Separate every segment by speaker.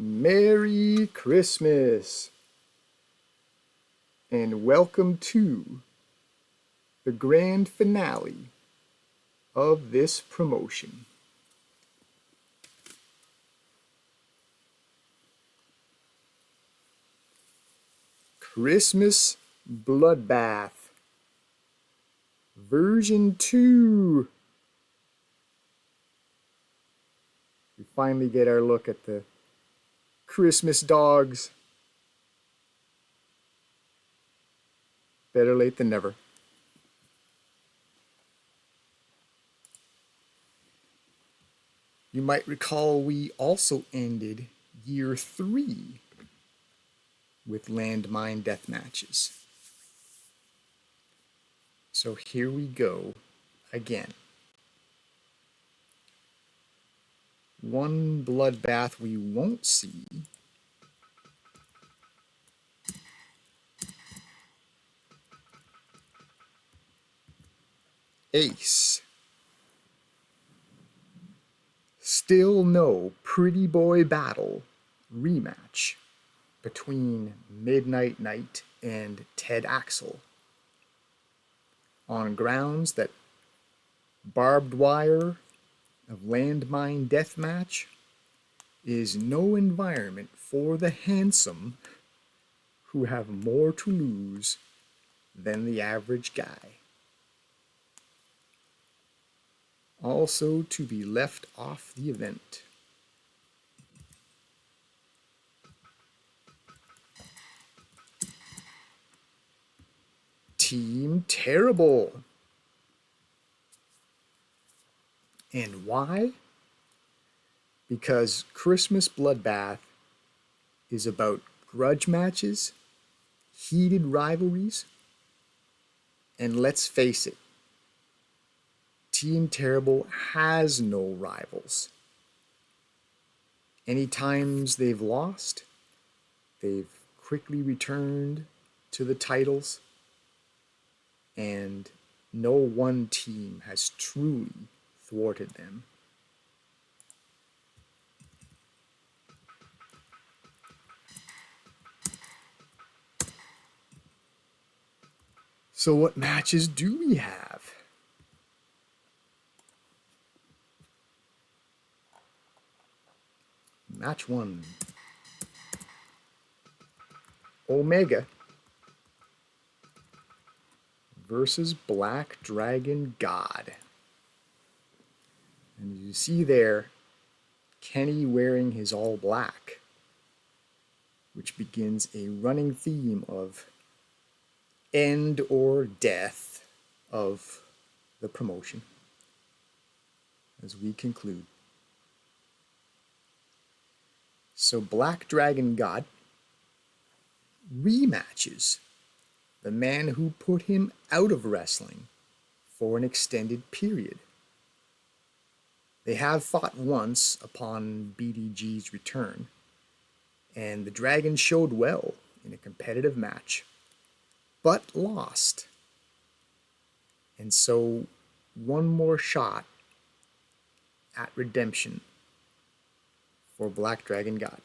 Speaker 1: Merry Christmas and welcome to the grand finale of this promotion. Christmas Bloodbath version 2. We finally get our look at the Christmas dogs. Better late than never. You might recall we also ended year 3 with landmine death matches. So here we go again. One bloodbath we won't see Ace. Still no Pretty Boy Battle rematch between Midnight Knight and Ted Axel on grounds that barbed wire of landmine deathmatch is no environment for the handsome who have more to lose than the average guy. Also to be left off the event. Team Terrible. And why? Because Christmas Bloodbath is about grudge matches, heated rivalries, and let's face it, Team Terrible has no rivals. Any times they've lost, they've quickly returned to the titles, and no one team has truly thwarted them. So what matches do we have? Match 1. Omega versus Black Dragon God. And you see there, Kenny wearing his all black, which begins a running theme of end or death of the promotion as we conclude. So Black Dragon God rematches the man who put him out of wrestling for an extended period. They have fought once upon BDG's return, and the Dragon showed well in a competitive match, but lost. And so one more shot at redemption for Black Dragon God.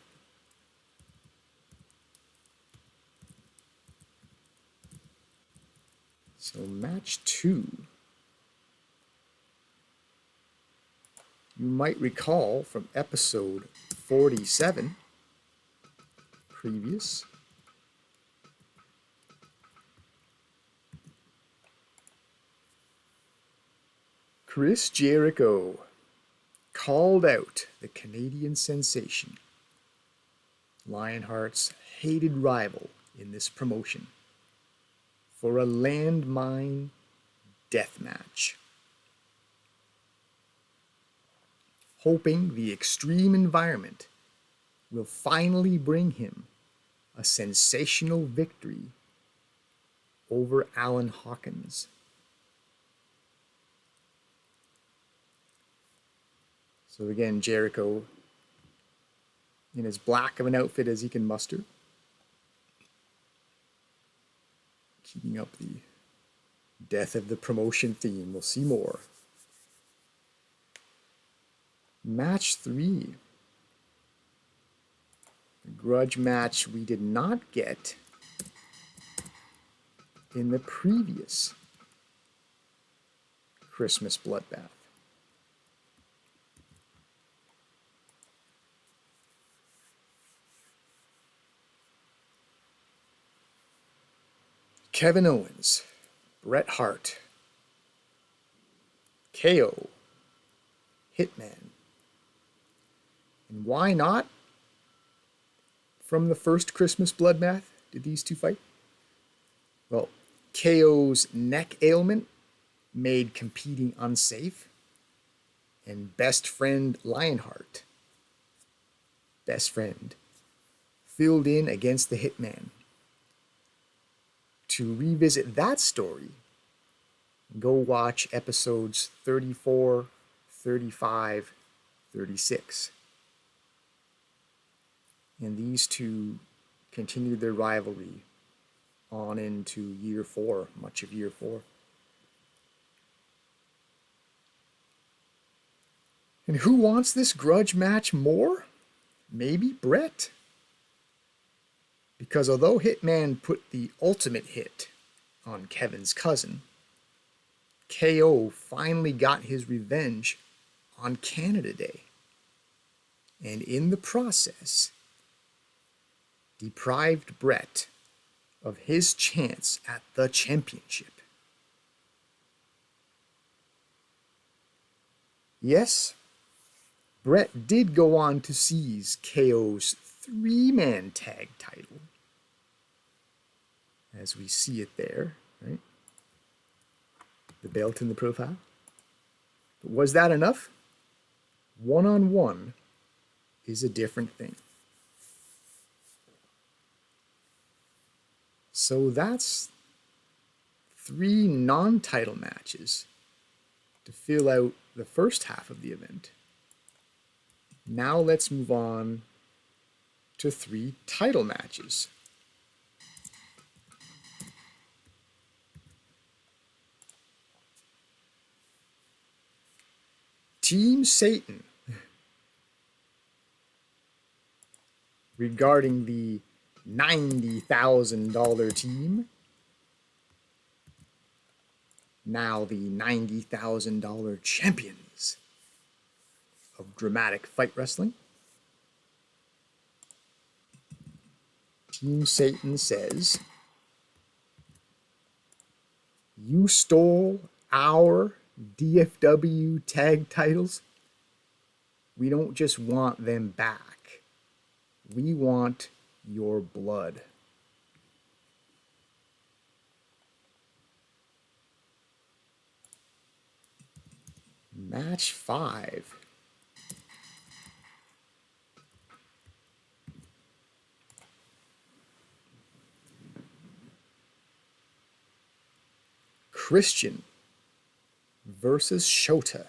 Speaker 1: So match 2. You might recall from episode 47, previous, Chris Jericho called out the Canadian sensation, Lionheart's hated rival in this promotion, for a landmine death match, hoping the extreme environment will finally bring him a sensational victory over Alan Hawkins. So again, Jericho in as black of an outfit as he can muster, keeping up the death of the promotion theme. We'll see more. Match 3. grudge match we did not get in the previous Christmas Bloodbath. Kevin Owens, Bret Hart, KO, Hitman. And why not? From the first Christmas Bloodbath, did these two fight? Well, KO's neck ailment made competing unsafe, and best friend Lionheart, best friend, filled in against the Hitman. To revisit that story, go watch episodes 34, 35, 36. And these two continued their rivalry on into year 4, much of year 4. And who wants this grudge match more? Maybe Bret. Because although Hitman put the ultimate hit on Kevin's cousin, KO finally got his revenge on Canada Day. And in the process, deprived Bret of his chance at the championship. Yes, Bret did go on to seize KO's 3-man tag title, as we see it there, right? The belt in the profile. But was that enough? One-on-one is a different thing. So that's 3 non-title matches to fill out the first half of the event. Now let's move on to 3 title matches. Team Satan. Regarding the $90,000 team. Now the $90,000 champions of dramatic fight wrestling. Team Satan says, "You stole our DFW tag titles. We don't just want them back. We want your blood." Match 5. Christian versus Shota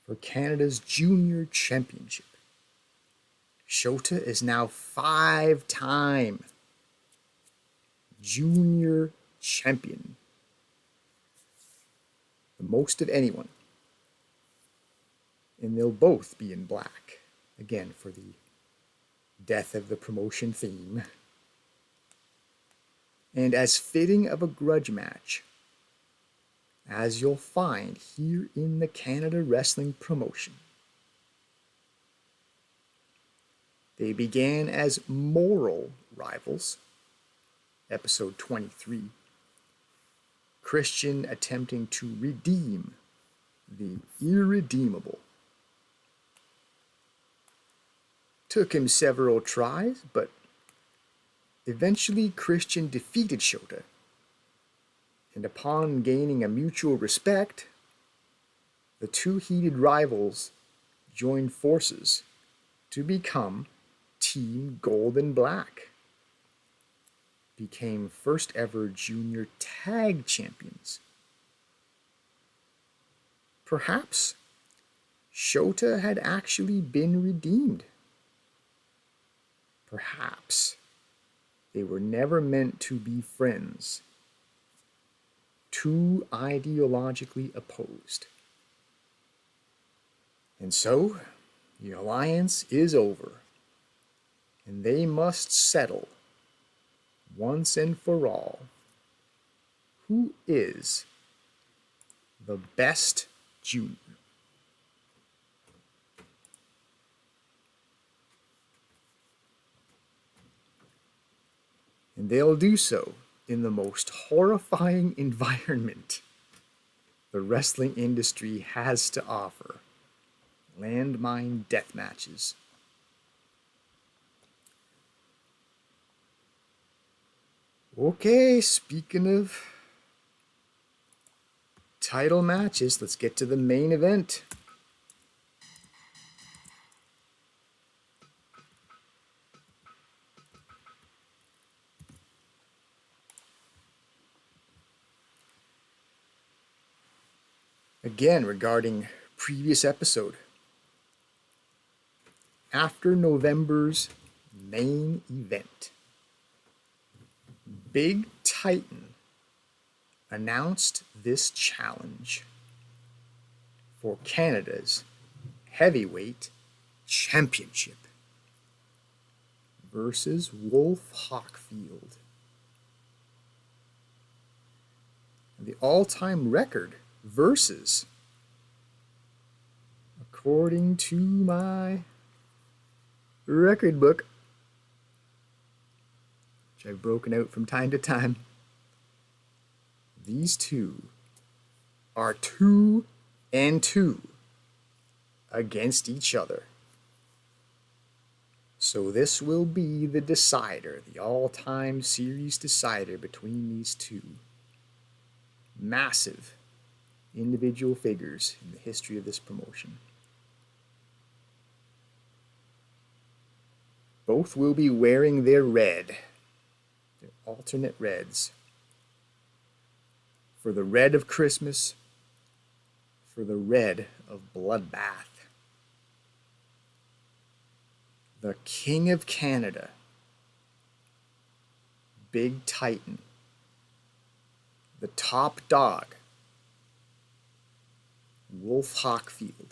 Speaker 1: for Canada's Junior Championship. Shota is now 5-time Junior Champion. The most of anyone. And they'll both be in black. Again, for the death of the promotion theme. And as fitting of a grudge match as you'll find here in the Canada Wrestling promotion. They began as moral rivals, episode 23, Christian attempting to redeem the irredeemable. Took him several tries, but eventually Christian defeated Shota, and upon gaining a mutual respect, the two heated rivals joined forces to become Team Gold and Black, became first ever junior tag champions. Perhaps Shota had actually been redeemed. Perhaps they were never meant to be friends, too ideologically opposed. And so, the alliance is over. And they must settle once and for all who is the best junior. And they'll do so in the most horrifying environment the wrestling industry has to offer: landmine death matches. Okay, speaking of title matches, let's get to the main event. Again, regarding previous episode, after November's main event, Big Titan announced this challenge for Canada's heavyweight championship versus Wolf Hockfield. The all-time record versus, according to my record book, which I've broken out from time to time, these two are 2-2 against each other. So this will be the decider, the all-time series decider between these two massive individual figures in the history of this promotion. Both will be wearing their red, their alternate reds. For the red of Christmas, for the red of bloodbath. The King of Canada, Big Titan, the top dog, Wolf Hockfield,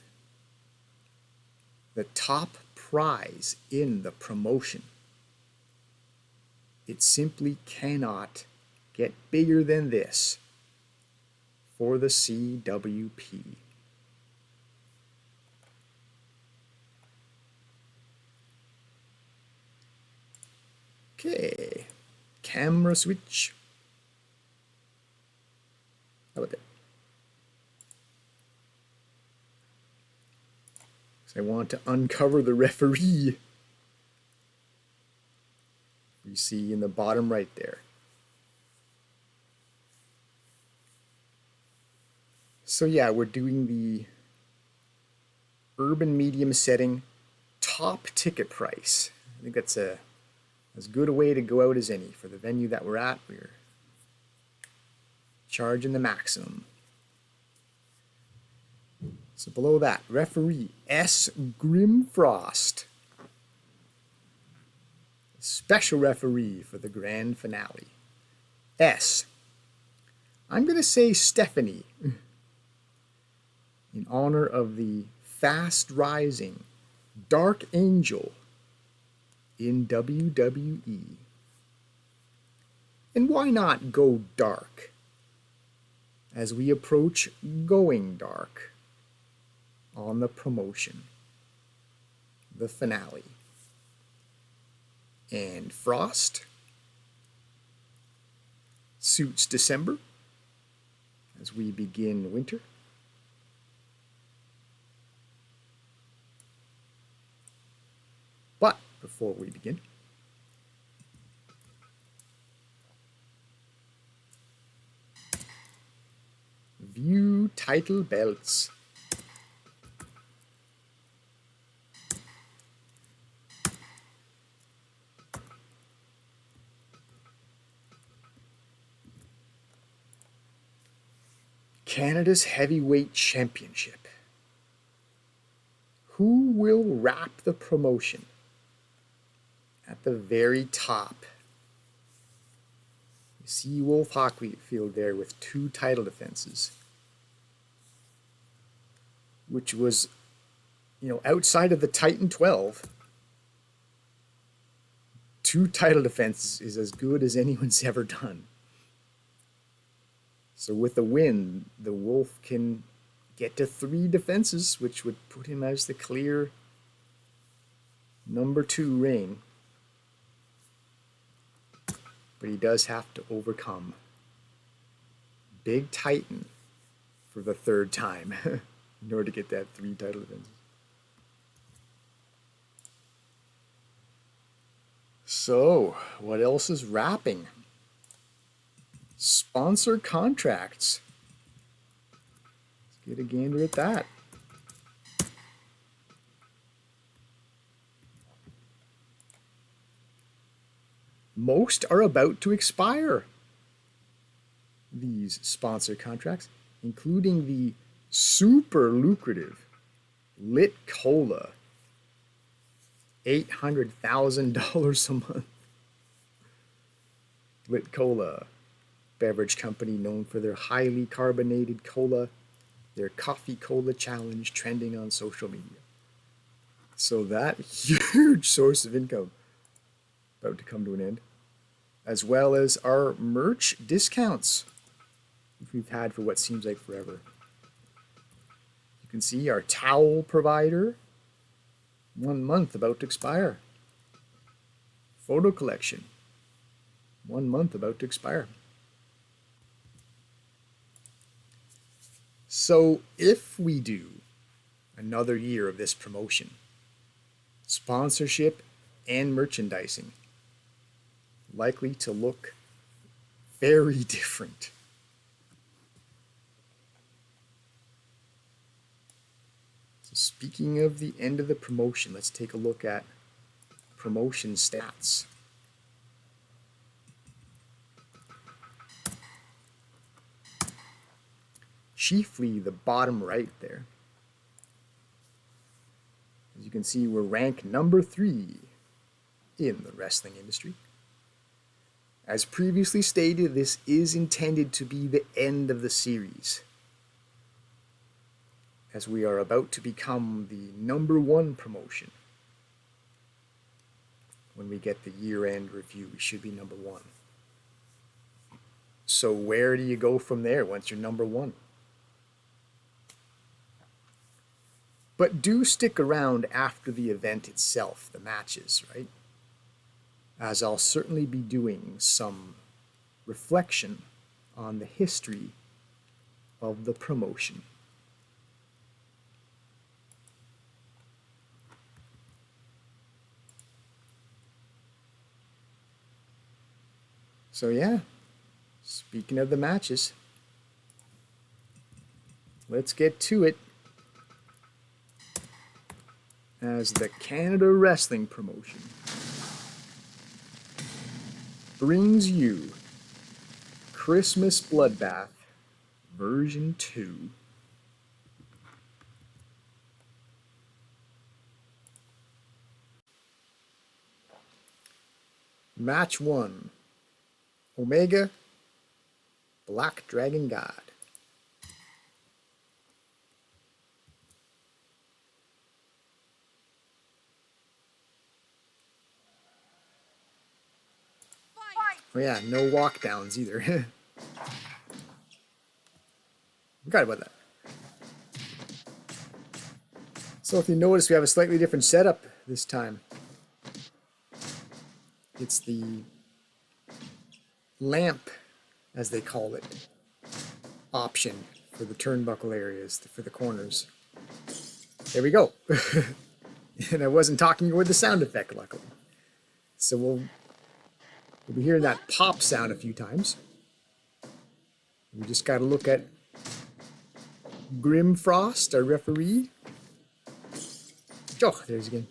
Speaker 1: the top prize in the promotion. It simply cannot get bigger than this for the CWP. Okay, camera switch. How about that? So I want to uncover the referee. You see in the bottom right there. So yeah, we're doing the urban medium setting, top ticket price. I think that's as good a way to go out as any. For the venue that we're at, we're charging the maximum. So below that, referee S. Grimfrost. Special referee for the grand finale. S. I'm going to say Stephanie, in honor of the fast rising Dark Angel in WWE. And why not go dark as we approach going dark on the promotion, the finale? And Frost suits December as we begin winter. But before we begin, view title belts. Canada's Heavyweight Championship. Who will wrap the promotion at the very top? You see Wolf Hockfield there with 2 title defenses, which was, outside of the Titan 12, 2 title defenses is as good as anyone's ever done. So with a win, the Wolf can get to 3 defenses, which would put him as the clear number 2 reign. But he does have to overcome Big Titan for the 3rd time in order to get that 3 title defenses. So, what else is wrapping? Sponsor contracts. Let's get a gander at that. Most are about to expire. These sponsor contracts, including the super lucrative Lit Cola, $800,000 a month. Lit Cola, beverage company known for their highly carbonated cola, their coffee cola challenge trending on social media. So that huge source of income about to come to an end, as well as our merch discounts, which we've had for what seems like forever. You can see our towel provider, 1 month about to expire. Photo collection, 1 month about to expire. So if we do another year of this promotion, sponsorship and merchandising likely to look very different. So speaking of the end of the promotion, let's take a look at promotion stats. Chiefly the bottom right there. As you can see, we're ranked number 3 in the wrestling industry. As previously stated, this is intended to be the end of the series, as we are about to become the number 1 promotion. When we get the year-end review, we should be number 1. So where do you go from there once you're number 1? But do stick around after the event itself, the matches, right? As I'll certainly be doing some reflection on the history of the promotion. So yeah, speaking of the matches, let's get to it. As the Canada Wrestling Promotion brings you Christmas Bloodbath version 2. Match 1, Omega, Black Dragon God. Oh yeah, no walkdowns either. Forgot about that. So if you notice, we have a slightly different setup this time. It's the lamp, as they call it, option for the turnbuckle areas, for the corners. There we go. And I wasn't talking with the sound effect, luckily. So we'll be hearing that pop sound a few times. We just got to look at Grim Frost, our referee. Oh, there's again.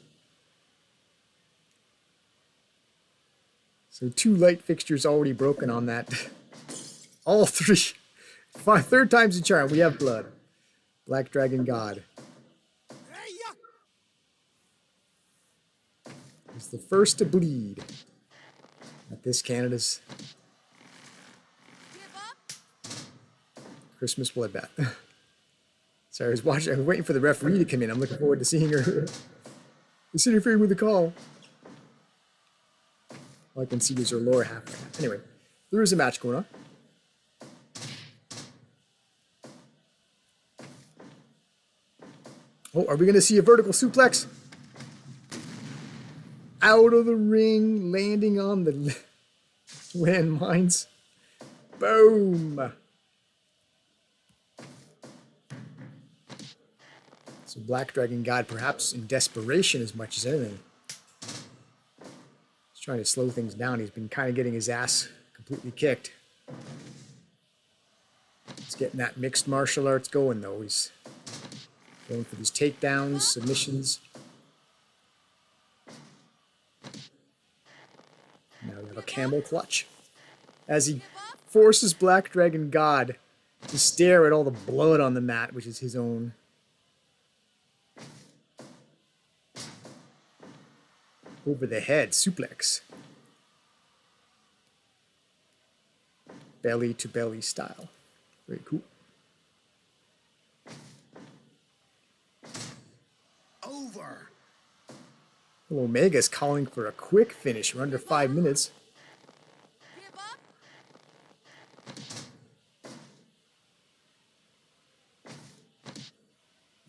Speaker 1: So 2 light fixtures already broken on that. All 3. 3rd time's the charm. We have blood. Black Dragon God. He's the first to bleed at this Canada's Christmas Bloodbath. Sorry, I was waiting for the referee to come in. I'm looking forward to seeing her. He's interfering with the call. All I can see is her lower half right now. Anyway, there is a match going on. Oh, are we going to see a vertical suplex? Out of the ring, landing on the landmines. Boom! So Black Dragon God, perhaps in desperation as much as anything, he's trying to slow things down. He's been kind of getting his ass completely kicked. He's getting that mixed martial arts going, though. He's going for these takedowns, submissions. Now we have a camel clutch as he forces Black Dragon God to stare at all the blood on the mat, which is his own. Over the head suplex. Belly to belly style. Very cool.
Speaker 2: Over.
Speaker 1: Well, Omega's calling for a quick finish. We're under 5 minutes.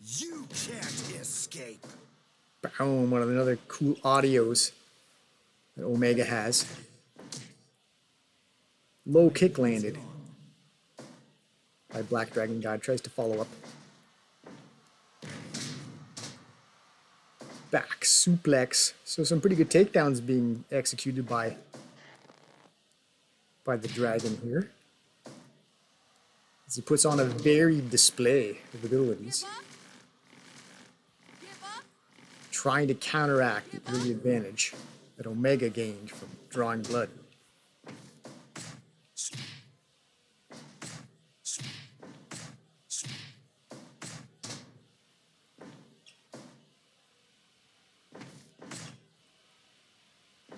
Speaker 2: You can't escape.
Speaker 1: Boom, one of the other cool audios that Omega has. Low kick landed by Black Dragon God. Tries to follow up. Back suplex. So some pretty good takedowns being executed by the dragon here. As he puts on a varied display of abilities. Trying to counteract the early advantage that Omega gained from drawing blood.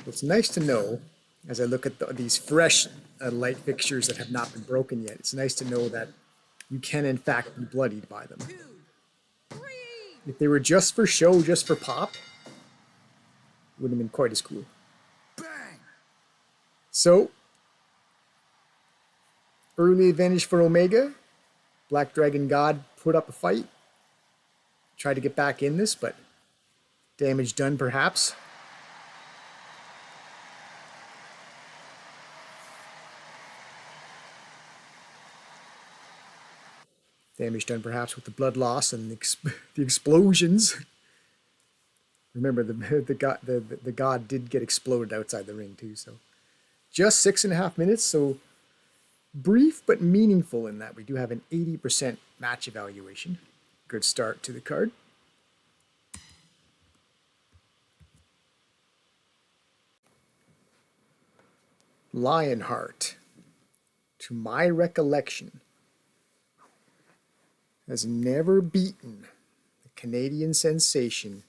Speaker 1: It's nice to know, as I look at these fresh light fixtures that have not been broken yet, it's nice to know that you can in fact be bloodied by them. If they were just for show, just for pop, it wouldn't have been quite as cool.
Speaker 2: Bang.
Speaker 1: So, early advantage for Omega. Black Dragon God put up a fight. Tried to get back in this, but damage done perhaps. Damage done perhaps with the blood loss and the explosions. Remember, the god did get exploded outside the ring too. So just 6.5 minutes. So brief but meaningful in that we do have an 80% match evaluation. Good start to the card. Lionheart, to my recollection, has never beaten the Canadian sensation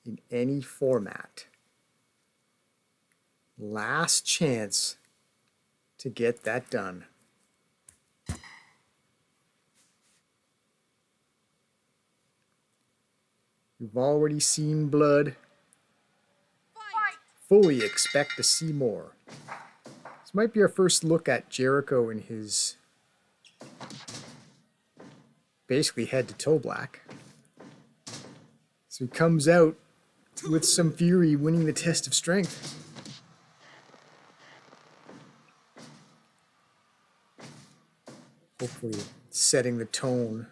Speaker 1: in any format. Last chance to get that done. You've already seen blood. Fully expect to see more. This might be our first look at Jericho in his basically head to toe black. So he comes out with some fury, winning the test of strength. Hopefully setting the tone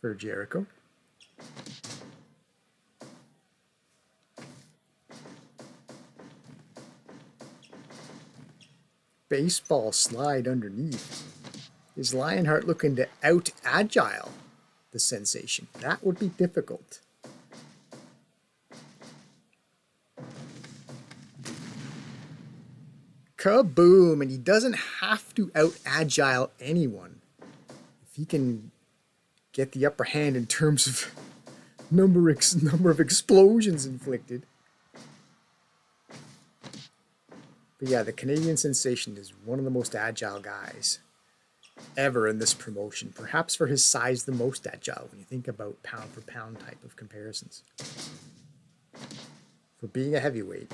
Speaker 1: for Jericho. Baseball slide underneath. Is Lionheart looking to out-agile the sensation? That would be difficult. Kaboom! And he doesn't have to out-agile anyone. If he can get the upper hand in terms of number of explosions inflicted. But yeah, the Canadian sensation is one of the most agile guys ever in this promotion. Perhaps for his size, the most agile when you think about pound for pound type of comparisons. for being a heavyweight.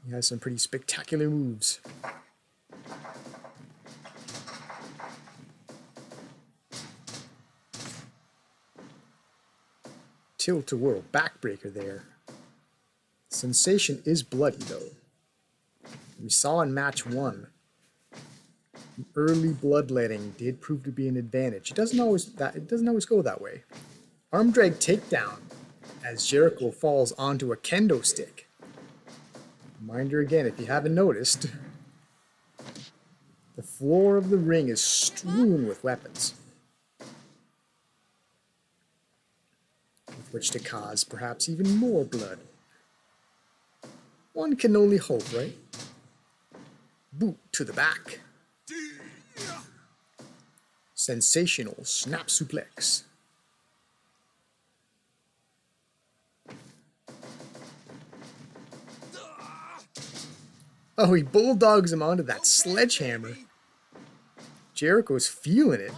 Speaker 1: He has some pretty spectacular moves. Tilt-a-whirl backbreaker there. Sensation is bloody though. We saw in match 1, early bloodletting did prove to be an advantage. It doesn't always go that way. Arm drag takedown as Jericho falls onto a kendo stick. Reminder again, if you haven't noticed, the floor of the ring is strewn with weapons, with which to cause perhaps even more blood. One can only hope, right? Boot to the back. Sensational snap suplex. Oh, he bulldogs him onto that sledgehammer. Jericho's feeling it.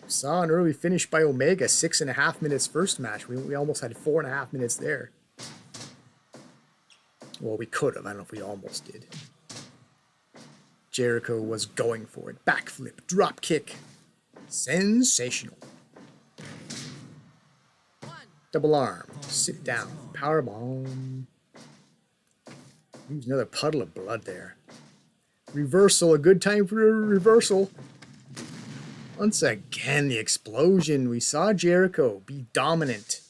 Speaker 1: We saw an early finish by Omega, 6.5 minutes first match. We almost had 4.5 minutes there. Well, we could have. I don't know if we almost did. Jericho was going for it. Backflip, drop kick. Sensational. Double arm, sit down, powerbomb. There's another puddle of blood there. Reversal, a good time for a reversal. Once again, the explosion. We saw Jericho be dominant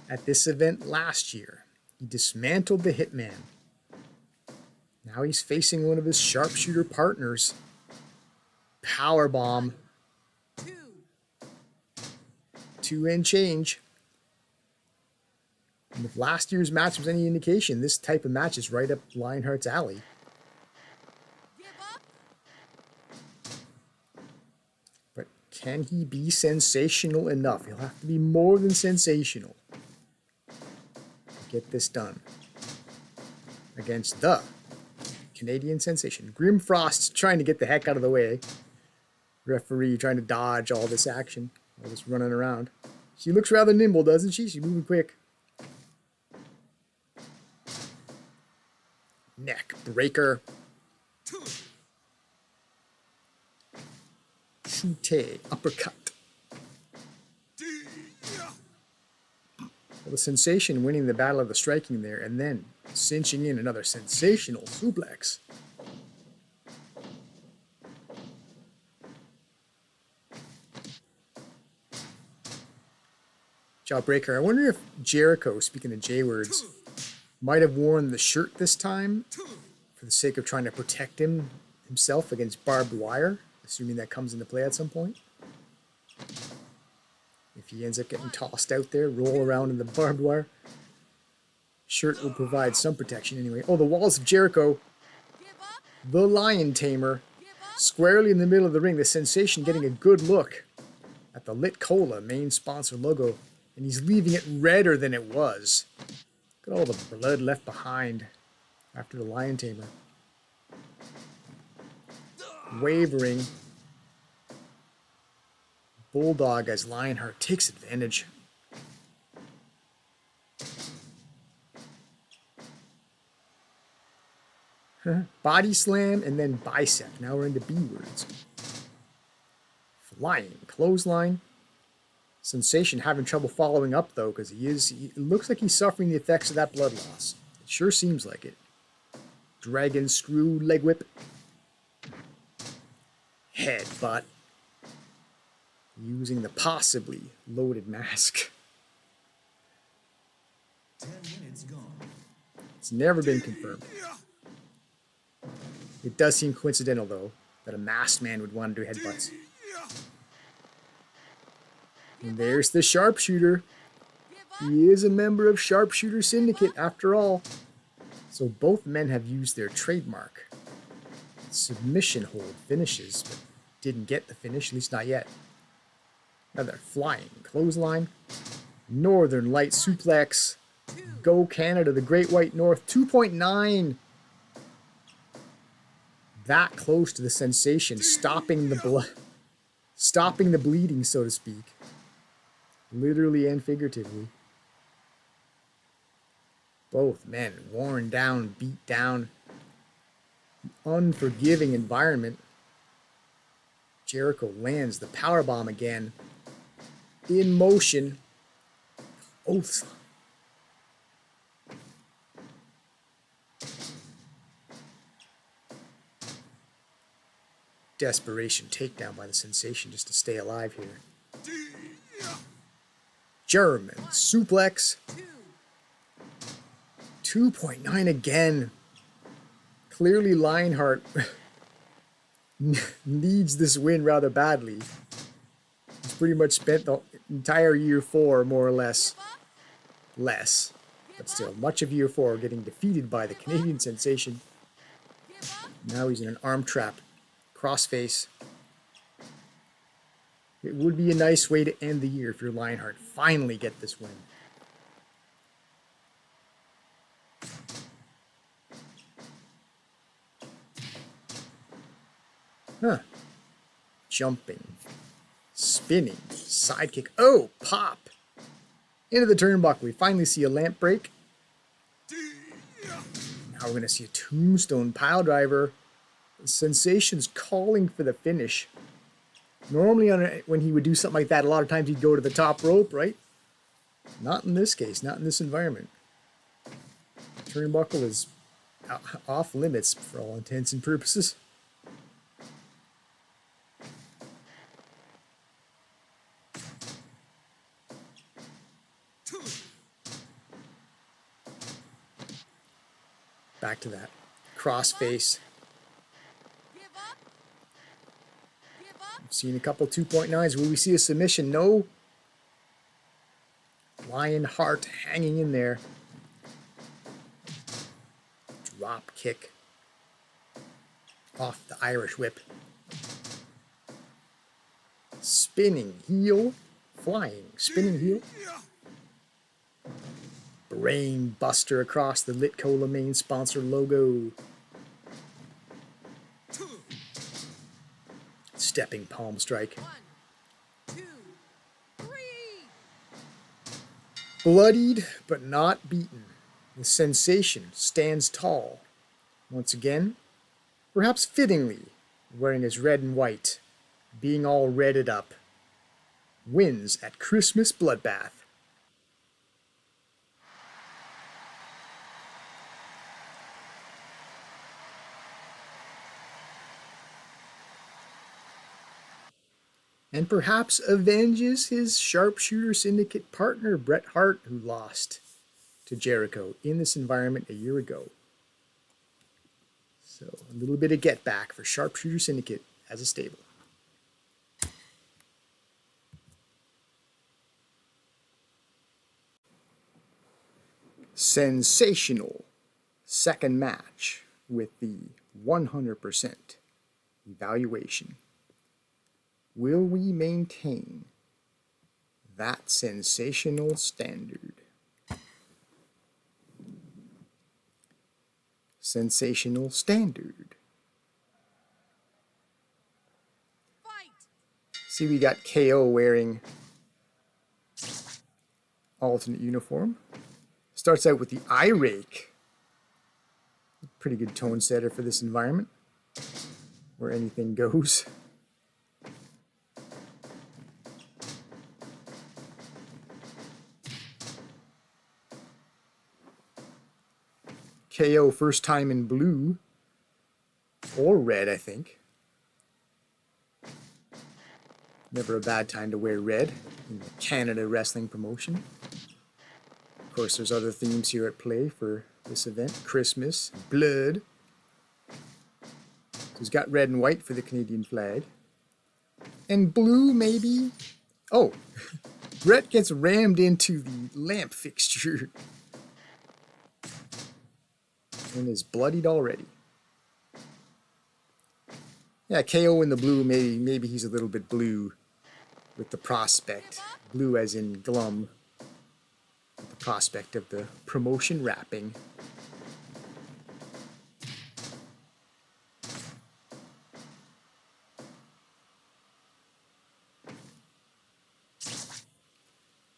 Speaker 1: at this event last year. He dismantled the Hitman. Now he's facing one of his sharpshooter partners. Powerbomb. 2 and change. And if last year's match was any indication, this type of match is right up Lionheart's alley. But can he be sensational enough? He'll have to be more than sensational to get this done against the Canadian sensation. Grim Frost trying to get the heck out of the way. Referee trying to dodge all this action, all this running around. She looks rather nimble, doesn't she? She's moving quick. Neck breaker. Shute uppercut. Well, the sensation winning the battle of the striking there and then cinching in another sensational suplex. Jawbreaker. I wonder if Jericho, speaking of J words, might have worn the shirt this time for the sake of trying to protect himself against barbed wire, assuming that comes into play at some point. If he ends up getting tossed out there, roll around in the barbed wire, shirt will provide some protection anyway. Oh, the Walls of Jericho. The Lion Tamer. Squarely in the middle of the ring. The Sensation getting a good look at the Lit Cola main sponsor logo. And he's leaving it redder than it was. Look at all the blood left behind after the Lion Tamer. Wavering. Bulldog as Lionheart takes advantage. Body slam and then bicep. Now we're into B words. Flying clothesline. Sensation having trouble following up though, because it looks like he's suffering the effects of that blood loss. It sure seems like it. Dragon screw leg whip. Headbutt. Using the possibly loaded mask.
Speaker 2: 10 minutes gone.
Speaker 1: It's never been confirmed. It does seem coincidental though that a masked man would want to do headbutts. And there's the sharpshooter. He is a member of Sharpshooter Syndicate after all. So both men have used their trademark. Submission hold finishes, but didn't get the finish, at least not yet. Another flying clothesline. Northern Light suplex. Go Canada, the Great White North. 2.9. That close to the Sensation, stopping the blood. Stopping the bleeding, so to speak. Literally and figuratively. Both men worn down, beat down, unforgiving environment. Jericho lands the powerbomb again. In motion. Oath. Desperation takedown by the Sensation just to stay alive here. German suplex. 2.9 again. Clearly Lionheart needs this win rather badly. He's pretty much spent the entire year 4, more or less. Less. But still, much of year 4 getting defeated by the Canadian Sensation. Now he's in an arm trap. Crossface. It would be a nice way to end the year if you're Lionheart. Finally get this win. Huh. Jumping. Spinning. Sidekick. Oh, pop. Into the turnbuckle. We finally see a lamp break. Now we're going to see a tombstone pile driver. Sensation's calling for the finish. Normally when he would do something like that, a lot of times he'd go to the top rope, right? Not in this case, not in this environment. Turnbuckle is off limits for all intents and purposes. Back to that. Crossface. We've seen a couple 2.9s. Will we see a submission? No. Lionheart hanging in there. Drop kick. Off the Irish whip. Spinning heel. Flying. Spinning heel. Brain buster across the Lit Cola main sponsor logo. Stepping palm strike.
Speaker 3: 1, 2, 3.
Speaker 1: Bloodied but not beaten. The Sensation stands tall. Once again, perhaps fittingly, wearing his red and white, being all redded up. Wins at Christmas Bloodbath. And perhaps avenges his Sharpshooter Syndicate partner, Bret Hart, who lost to Jericho in this environment a year ago. So a little bit of get back for Sharpshooter Syndicate as a stable. Sensational second match with the 100% evaluation. Will we maintain that sensational standard? Sensational standard.
Speaker 3: Fight.
Speaker 1: See, we got KO wearing alternate uniform. Starts out with the eye rake. Pretty good tone setter for this environment, where anything goes. KO first time in blue or red, I think. Never a bad time to wear red in the Canada wrestling promotion. Of course, there's other themes here at play for this event. Christmas, blood. So he's got red and white for the Canadian flag. And blue, maybe? Oh, Bret gets rammed into the lamp fixture. And is bloodied already. Yeah, KO in the blue, maybe he's a little bit blue with the prospect. Blue as in glum. With the prospect of the promotion wrapping.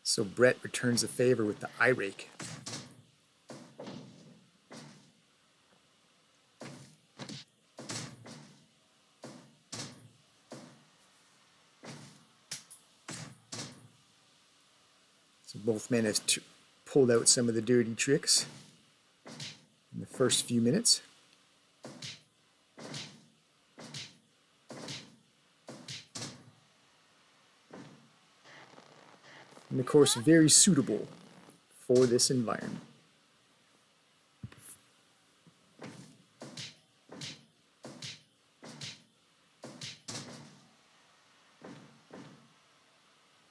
Speaker 1: So Bret returns the favor with the eye rake. So both men have pulled out some of the dirty tricks in the first few minutes. And of course, very suitable for this environment.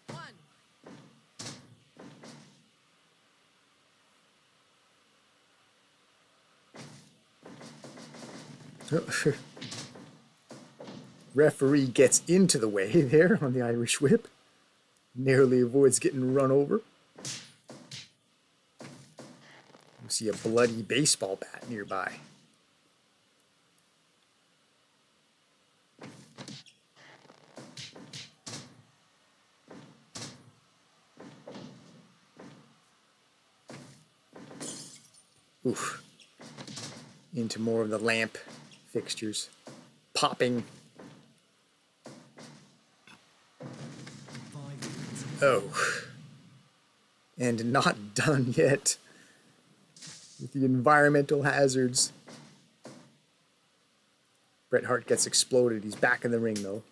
Speaker 3: One.
Speaker 1: Referee gets into the way there on the Irish whip. Narrowly avoids getting run over. You see a bloody baseball bat nearby. Oof. Into more of the lamp fixtures. Popping. Oh. And not done yet with the environmental hazards. Bret Hart gets exploded. He's back in the ring, though.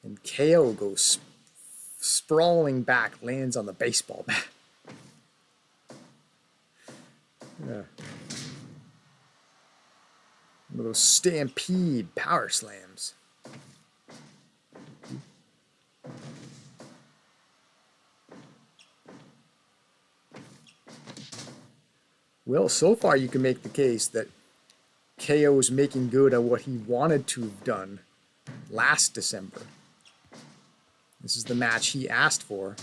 Speaker 1: And KO goes sprawling back, lands on the baseball bat. Yeah. One of those stampede power slams. Well, so far you can make the case that KO is making good on what he wanted to have done last December. This is the match he asked for,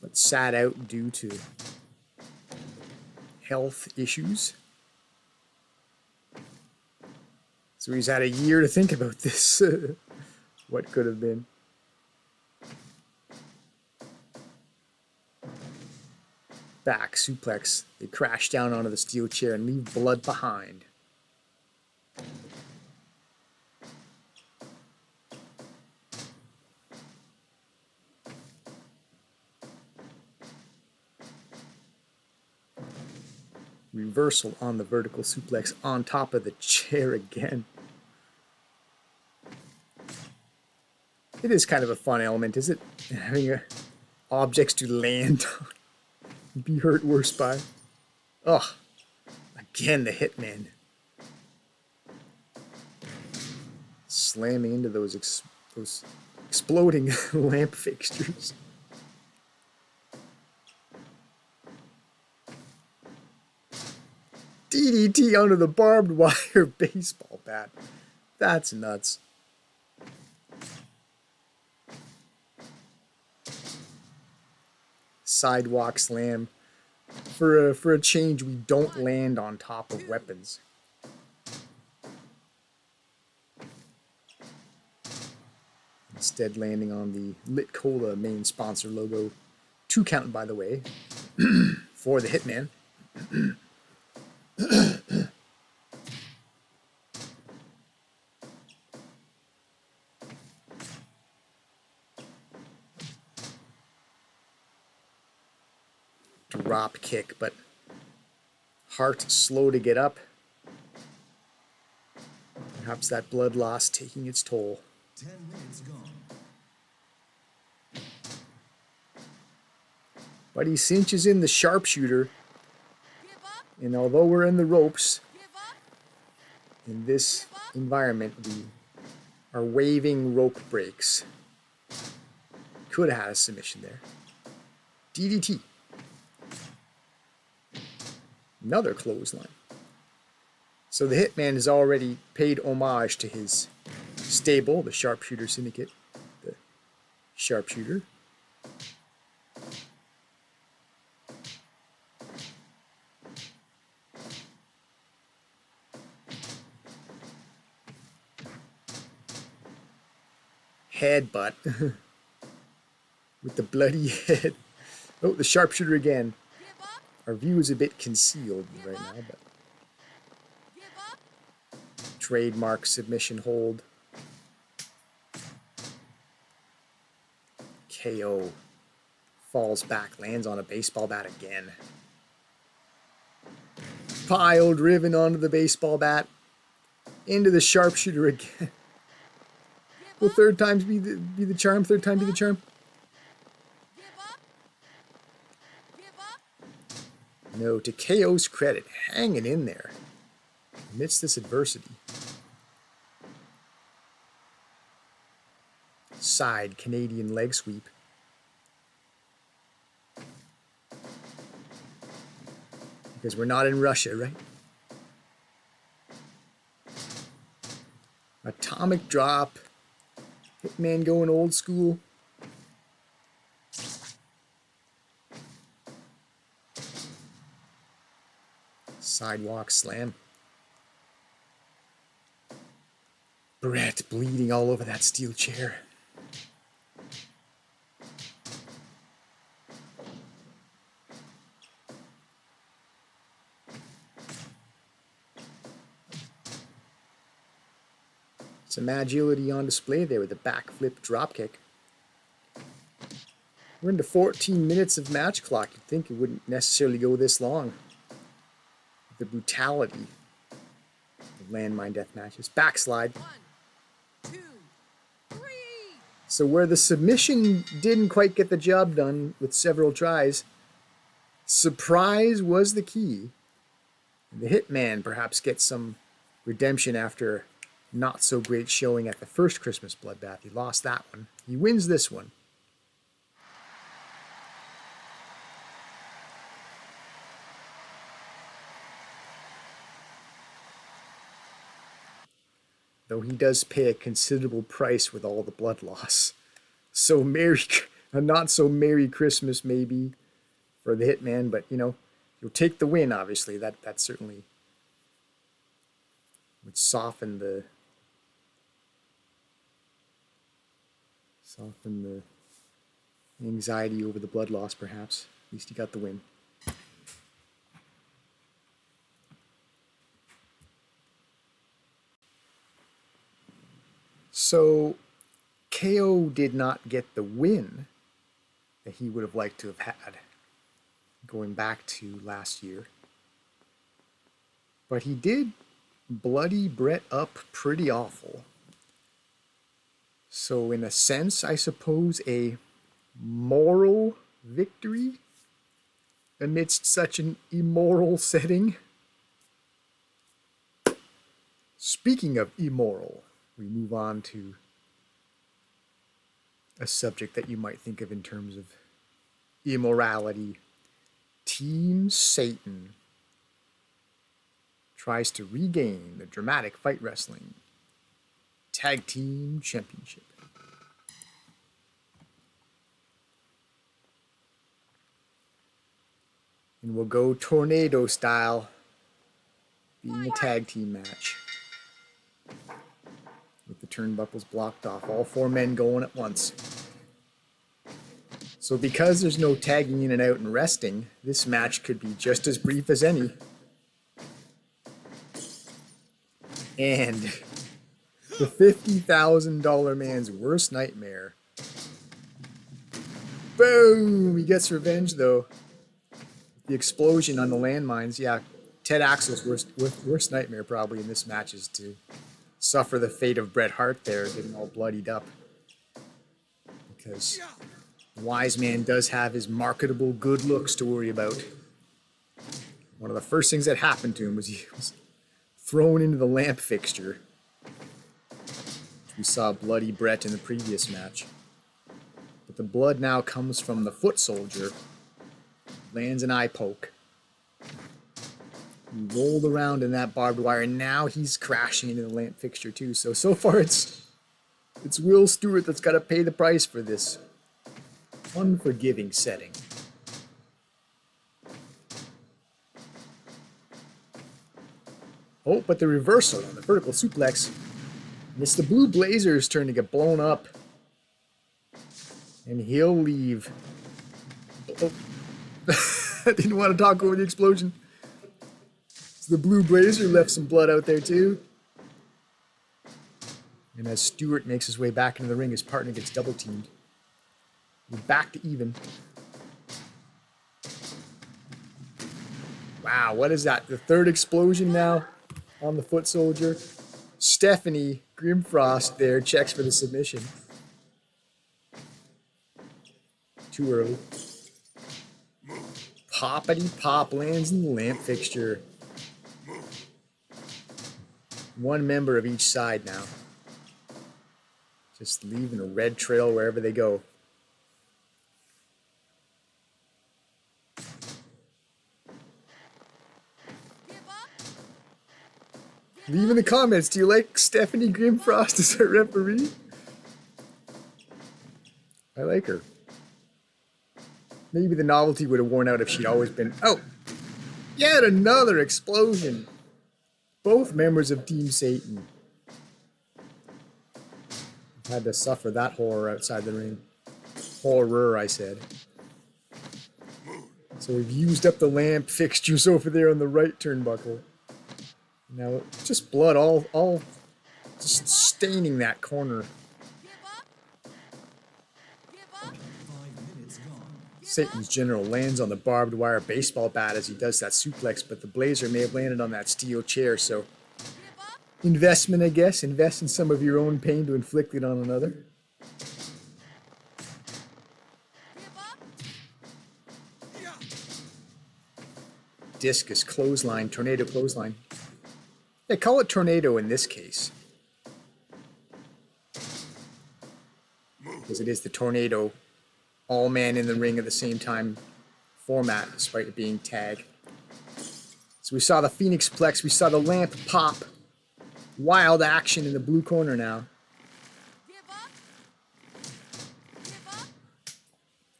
Speaker 1: but sat out due to health issues. So he's had a year to think about this, what could have been. Back suplex. They crash down onto the steel chair and leave blood behind. Reversal on the vertical suplex on top of the chair again. It is kind of a fun element, is it? Having objects to land on. Be hurt worse by. Ugh. Again, the Hitman. Slamming into those exploding lamp fixtures. DDT under the barbed wire baseball bat. That's nuts. Sidewalk slam. For a change, we don't land on top of weapons. Instead, landing on the Lit Cola main sponsor logo. 2 count, by the way, for the Hitman. Drop kick, but Hart slow to get up. Perhaps that blood loss taking its toll.
Speaker 2: 10 minutes gone.
Speaker 1: But he cinches in the sharpshooter.
Speaker 3: Give up.
Speaker 1: And although we're in the ropes,
Speaker 3: Give up.
Speaker 1: in this environment, we are waving rope breaks. Could have had a submission there. DDT. Another clothesline. So the Hitman has already paid homage to his stable, the Sharpshooter Syndicate. The Sharpshooter. Headbutt. With the bloody head. Oh, the Sharpshooter again.
Speaker 3: Give up.
Speaker 1: Our view is a bit concealed right now, but
Speaker 3: Give up.
Speaker 1: trademark submission hold. KO falls back, lands on a baseball bat again. Pile driven onto the baseball bat. Into the sharpshooter again. Will third times be the charm? Third time be the charm?
Speaker 3: Give up. Give up.
Speaker 1: No, to KO's credit, hanging in there amidst this adversity. Side Canadian leg sweep. Because we're not in Russia, right? Atomic drop. Hitman going old school. Sidewalk slam. Brett bleeding all over that steel chair. Some agility on display there with a backflip dropkick. We're into 14 minutes of match clock. You'd think it wouldn't necessarily go this long. The brutality of landmine death matches. Backslide.
Speaker 3: 1, 2, 3.
Speaker 1: So where the submission didn't quite get the job done with several tries, surprise was the key. And the Hitman perhaps gets some redemption after not so great showing at the first Christmas bloodbath. He lost that one. He wins this one. Though he does pay a considerable price with all the blood loss. So a not so merry Christmas maybe for the Hitman, but you know, you'll take the win, obviously. That certainly would soften the anxiety over the blood loss, perhaps. At least he got the win. So KO did not get the win that he would have liked to have had going back to last year. But he did bloody Brett up pretty awful. So in a sense, I suppose, a moral victory amidst such an immoral setting. Speaking of immoral, we move on to a subject that you might think of in terms of immorality. Team Satan tries to regain the Dramatic Fight Wrestling Tag Team Championship. And we'll go tornado style, being a tag team match. With the turnbuckles blocked off, all four men going at once. So because there's no tagging in and out and resting, this match could be just as brief as any. And the $50,000 man's worst nightmare. Boom! He gets revenge though. The explosion on the landmines. Yeah, Ted Axel's worst nightmare probably in this match is to suffer the fate of Bret Hart there, getting all bloodied up. Because the wise man does have his marketable good looks to worry about. One of the first things that happened to him was he was thrown into the lamp fixture. We saw bloody Bret in the previous match. But the blood now comes from the foot soldier. Lands an eye poke. He rolled around in that barbed wire, and now he's crashing into the lamp fixture too. So far it's Will Stewart that's got to pay the price for this unforgiving setting. Oh, but the reversal on the vertical suplex. And it's the Blue Blazers' turn to get blown up. And he'll leave. Oh. I didn't want to talk over the explosion. So the Blue Blazer left some blood out there too. And as Stewart makes his way back into the ring, his partner gets double teamed. We're back to even. Wow, what is that? The third explosion now on the foot soldier. Stephanie Grimfrost there checks for the submission. Too early. Poppity pop lands in the lamp fixture. One member of each side now. Just leaving a red trail wherever they go. Leave in the comments, do you like Stephanie Grimfrost as our referee? I like her. Maybe the novelty would have worn out if she'd always been... Oh! Yet another explosion! Both members of Team Satan had to suffer that horror outside the ring. Horror, I said. So we've used up the lamp fixtures over there on the right turnbuckle. Now, just blood all just staining that corner. Satan's General lands on the barbed wire baseball bat as he does that suplex, but the Blazer may have landed on that steel chair, so investment, I guess. Invest in some of your own pain to inflict it on another. Discus clothesline, tornado clothesline. They call it tornado in this case, because it is the tornado, all man in the ring at the same time format, despite it being tag. So we saw the Phoenix Plex, we saw the lamp pop. Wild action in the blue corner now.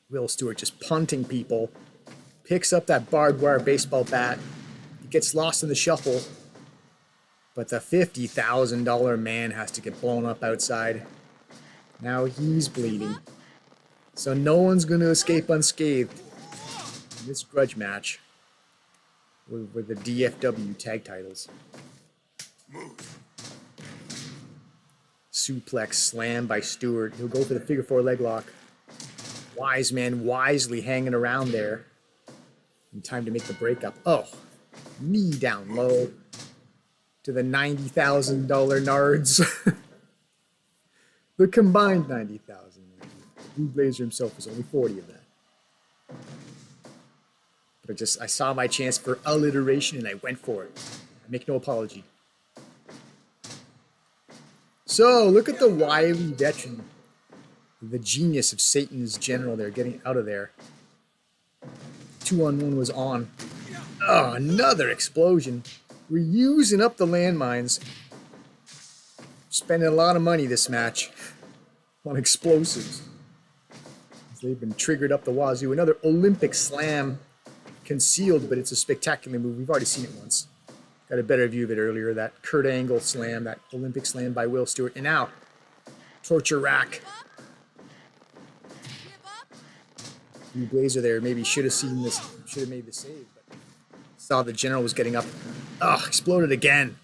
Speaker 1: Will Stewart just punting people. Picks up that barbed wire baseball bat. It gets lost in the shuffle. But the $50,000 man has to get blown up outside. Now he's bleeding. So no one's going to escape unscathed in this grudge match with the DFW tag titles. Suplex slam by Stewart. He'll go for the figure four leg lock. Wise man wisely hanging around there. In time to make the breakup. Oh, knee down low to the $90,000 nards. The combined $90,000. Blue Blazer himself was only 40 of that. But I saw my chance for alliteration and I went for it. I make no apology. So, look at the wily veteran. The genius of Satan's General there, getting out of there. 2-on-1 was on. Oh, another explosion. We're using up the landmines. Spending a lot of money this match on explosives. They've been triggered up the wazoo. Another Olympic slam concealed, but it's a spectacular move. We've already seen it once. Got a better view of it earlier. That Kurt Angle slam, that Olympic slam by Will Stewart. And now, torture rack. Blue Blazer there maybe should have seen this, should have made the save. But saw the General was getting up. Oh, exploded again.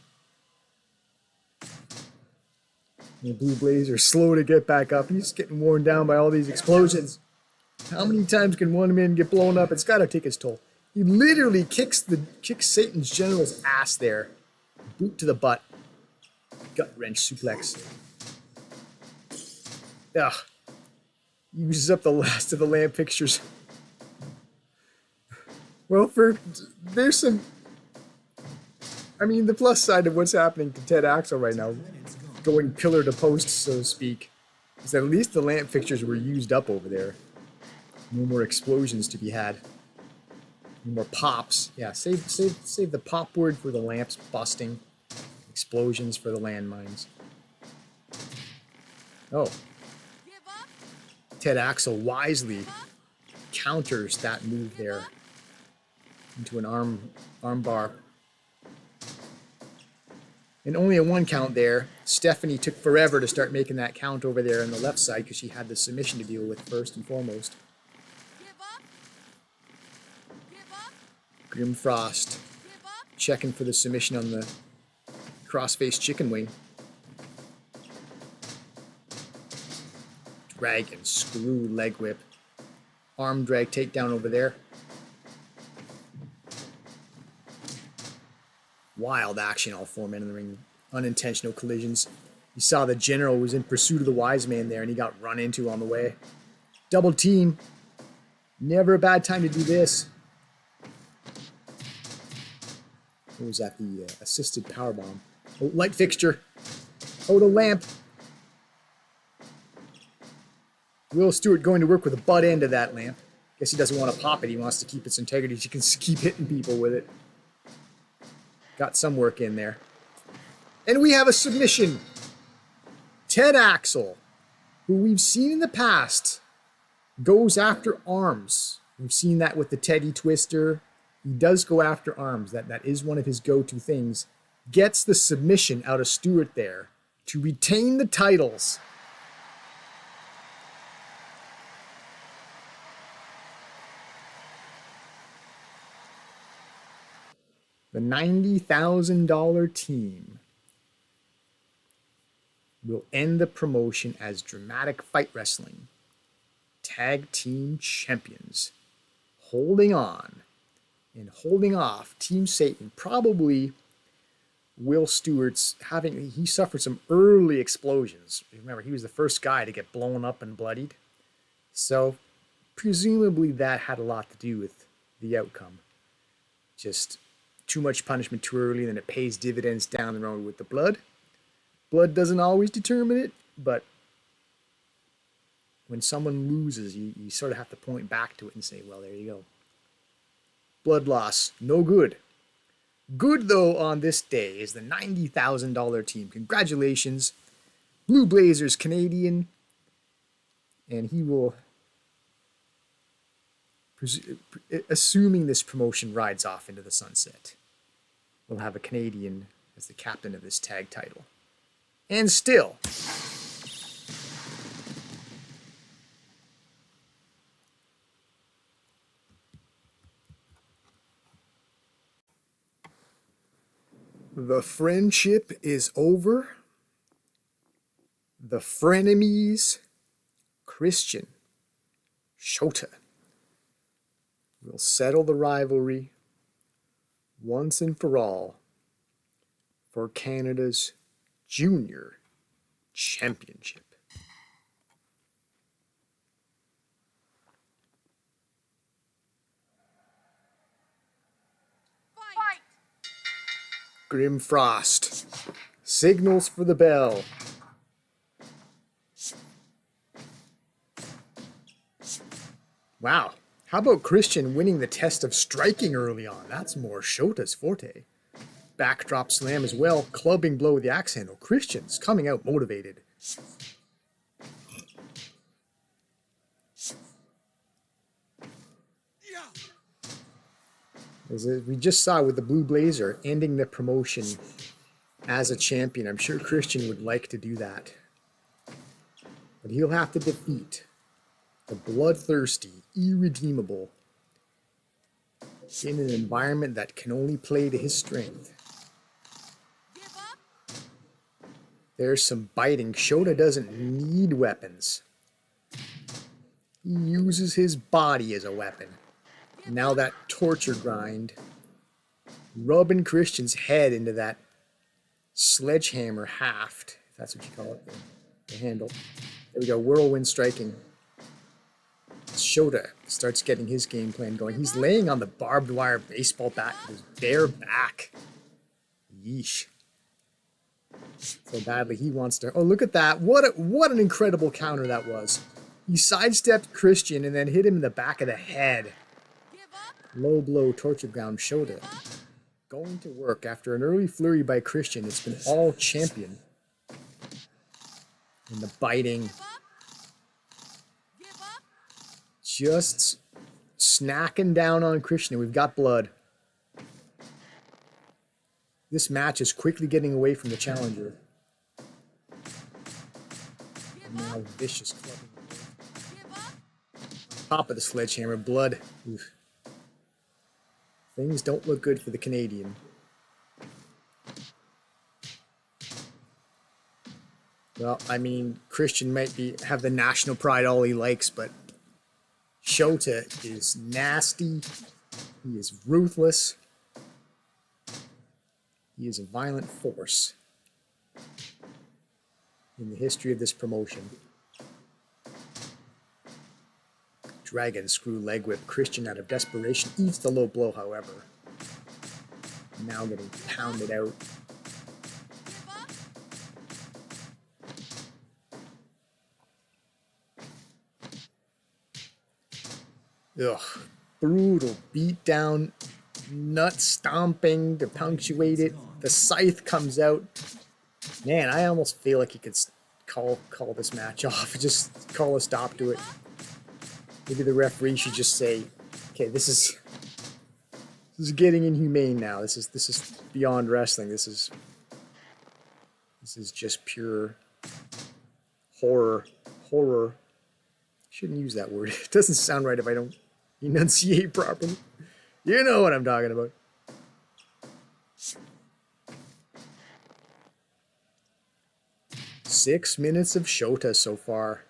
Speaker 1: And the Blue Blazer slow to get back up. He's getting worn down by all these explosions. How many times can one man get blown up? It's got to take its toll. He literally kicks Satan's General's ass there. Boot to the butt. Gut wrench suplex. Ugh. Uses up the last of the lamp fixtures. Well, there's some... I mean, the plus side of what's happening to Ted Axel right now, going pillar to post, so to speak, is that at least the lamp fixtures were used up over there. No more explosions to be had. No more pops. Yeah, save the pop word for the lamps busting. Explosions for the landmines. Oh. Ted Axel wisely counters that move there into an arm bar. And only a 1 count there. Stephanie took forever to start making that count over there on the left side because she had the submission to deal with first and foremost. Grimfrost checking for the submission on the crossface chicken wing. Dragon screw leg whip. arm drag takedown over there. Wild action, all four men in the ring. Unintentional collisions. You saw the general was in pursuit of the wise man there, and he got run into on the way. Double team. Never a bad time to do this. What was that? The assisted powerbomb. Oh, light fixture. Oh, the lamp. Will Stewart going to work with the butt end of that lamp. Guess he doesn't want to pop it. He wants to keep its integrity. He can keep hitting people with it. Got some work in there. And we have a submission. Ted Axel, who we've seen in the past, goes after arms. We've seen that with the Teddy Twister. He does go after arms. That is one of his go-to things. Gets the submission out of Stewart there to retain the titles. The $90,000 team will end the promotion as Dramatic Fight Wrestling Tag Team Champions, holding on and holding off Team Satan. Probably Will Stewart's he suffered some early explosions. Remember, he was the first guy to get blown up and bloodied. So presumably that had a lot to do with the outcome. Just too much punishment too early, then it pays dividends down the road with the blood. Blood doesn't always determine it, but when someone loses, you sort of have to point back to it and say, well, there you go. Blood loss, no good. Good, though, on this day is the $90,000 team. Congratulations. Blue Blazers Canadian. And he will, assuming this promotion rides off into the sunset, we'll have a Canadian as the captain of this tag title. And still, the friendship is over. The frenemies, Christian, Shota, will settle the rivalry once and for all for Canada's Junior Championship.
Speaker 3: Fight!
Speaker 1: Grim Frost signals for the bell. Wow. How about Christian winning the test of striking early on? That's more Shota's forte. Backdrop slam as well. Clubbing blow with the axe handle. Christian's coming out motivated. As we just saw with the Blue Blazer ending the promotion as a champion, I'm sure Christian would like to do that. But he'll have to defeat the bloodthirsty, irredeemable, in an environment that can only play to his strength.
Speaker 3: Give up!
Speaker 1: There's some biting. Shota doesn't need weapons. He uses his body as a weapon. Now that torture grind, rubbing Christian's head into that sledgehammer haft, if that's what you call it, the handle. There we go, whirlwind striking. Shota starts getting his game plan going. He's laying on the barbed wire baseball bat with his bare back. Yeesh. So badly he wants to. Oh, look at that. What an incredible counter that was. He sidestepped Christian and then hit him in the back of the head.
Speaker 3: Give up!
Speaker 1: Low blow, torture ground, Shota. Going to work after an early flurry by Christian. It's been all champion. And the biting.
Speaker 3: Give up! Give up!
Speaker 1: Just snacking down on Christian. We've got blood. This match is quickly getting away from the challenger. And now vicious clubbing.
Speaker 3: Give up!
Speaker 1: Top of the sledgehammer, blood. Oof. Things don't look good for the Canadian. Well, I mean, Christian might have the national pride all he likes, but Shota is nasty. He is ruthless. He is a violent force in the history of this promotion. Dragon screw leg whip. Christian out of desperation eats the low blow, however. Now getting pounded out.
Speaker 3: Give up.
Speaker 1: Ugh. Brutal beatdown. Nut stomping to punctuate it. The scythe comes out. Man, I almost feel like he could call this match off. Just call a stop to it. Maybe the referee should just say, okay, this is getting inhumane now. This is beyond wrestling. This is just pure horror. Shouldn't use that word. It doesn't sound right if I don't enunciate properly. You know what I'm talking about. Six minutes of Shota so far.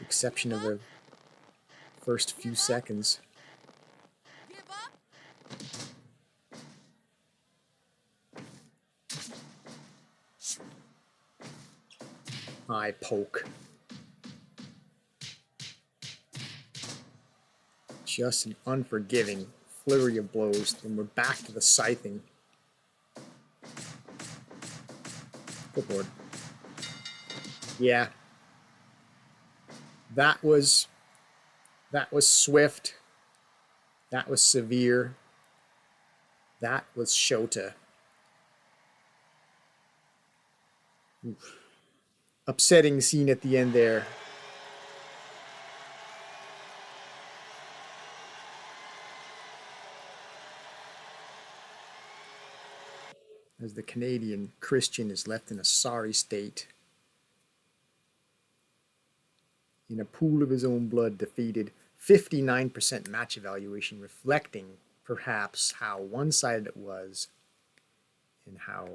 Speaker 1: Exception of the first few seconds.
Speaker 3: Give up.
Speaker 1: Eye poke. Just an unforgiving flurry of blows. Then we're back to the scything. Good lord. Yeah. That was swift. That was severe. That was Shota. Oof. Upsetting scene at the end there. As the Canadian Christian is left in a sorry state. In a pool of his own blood, defeated. 59% match evaluation, reflecting perhaps how one-sided it was and how,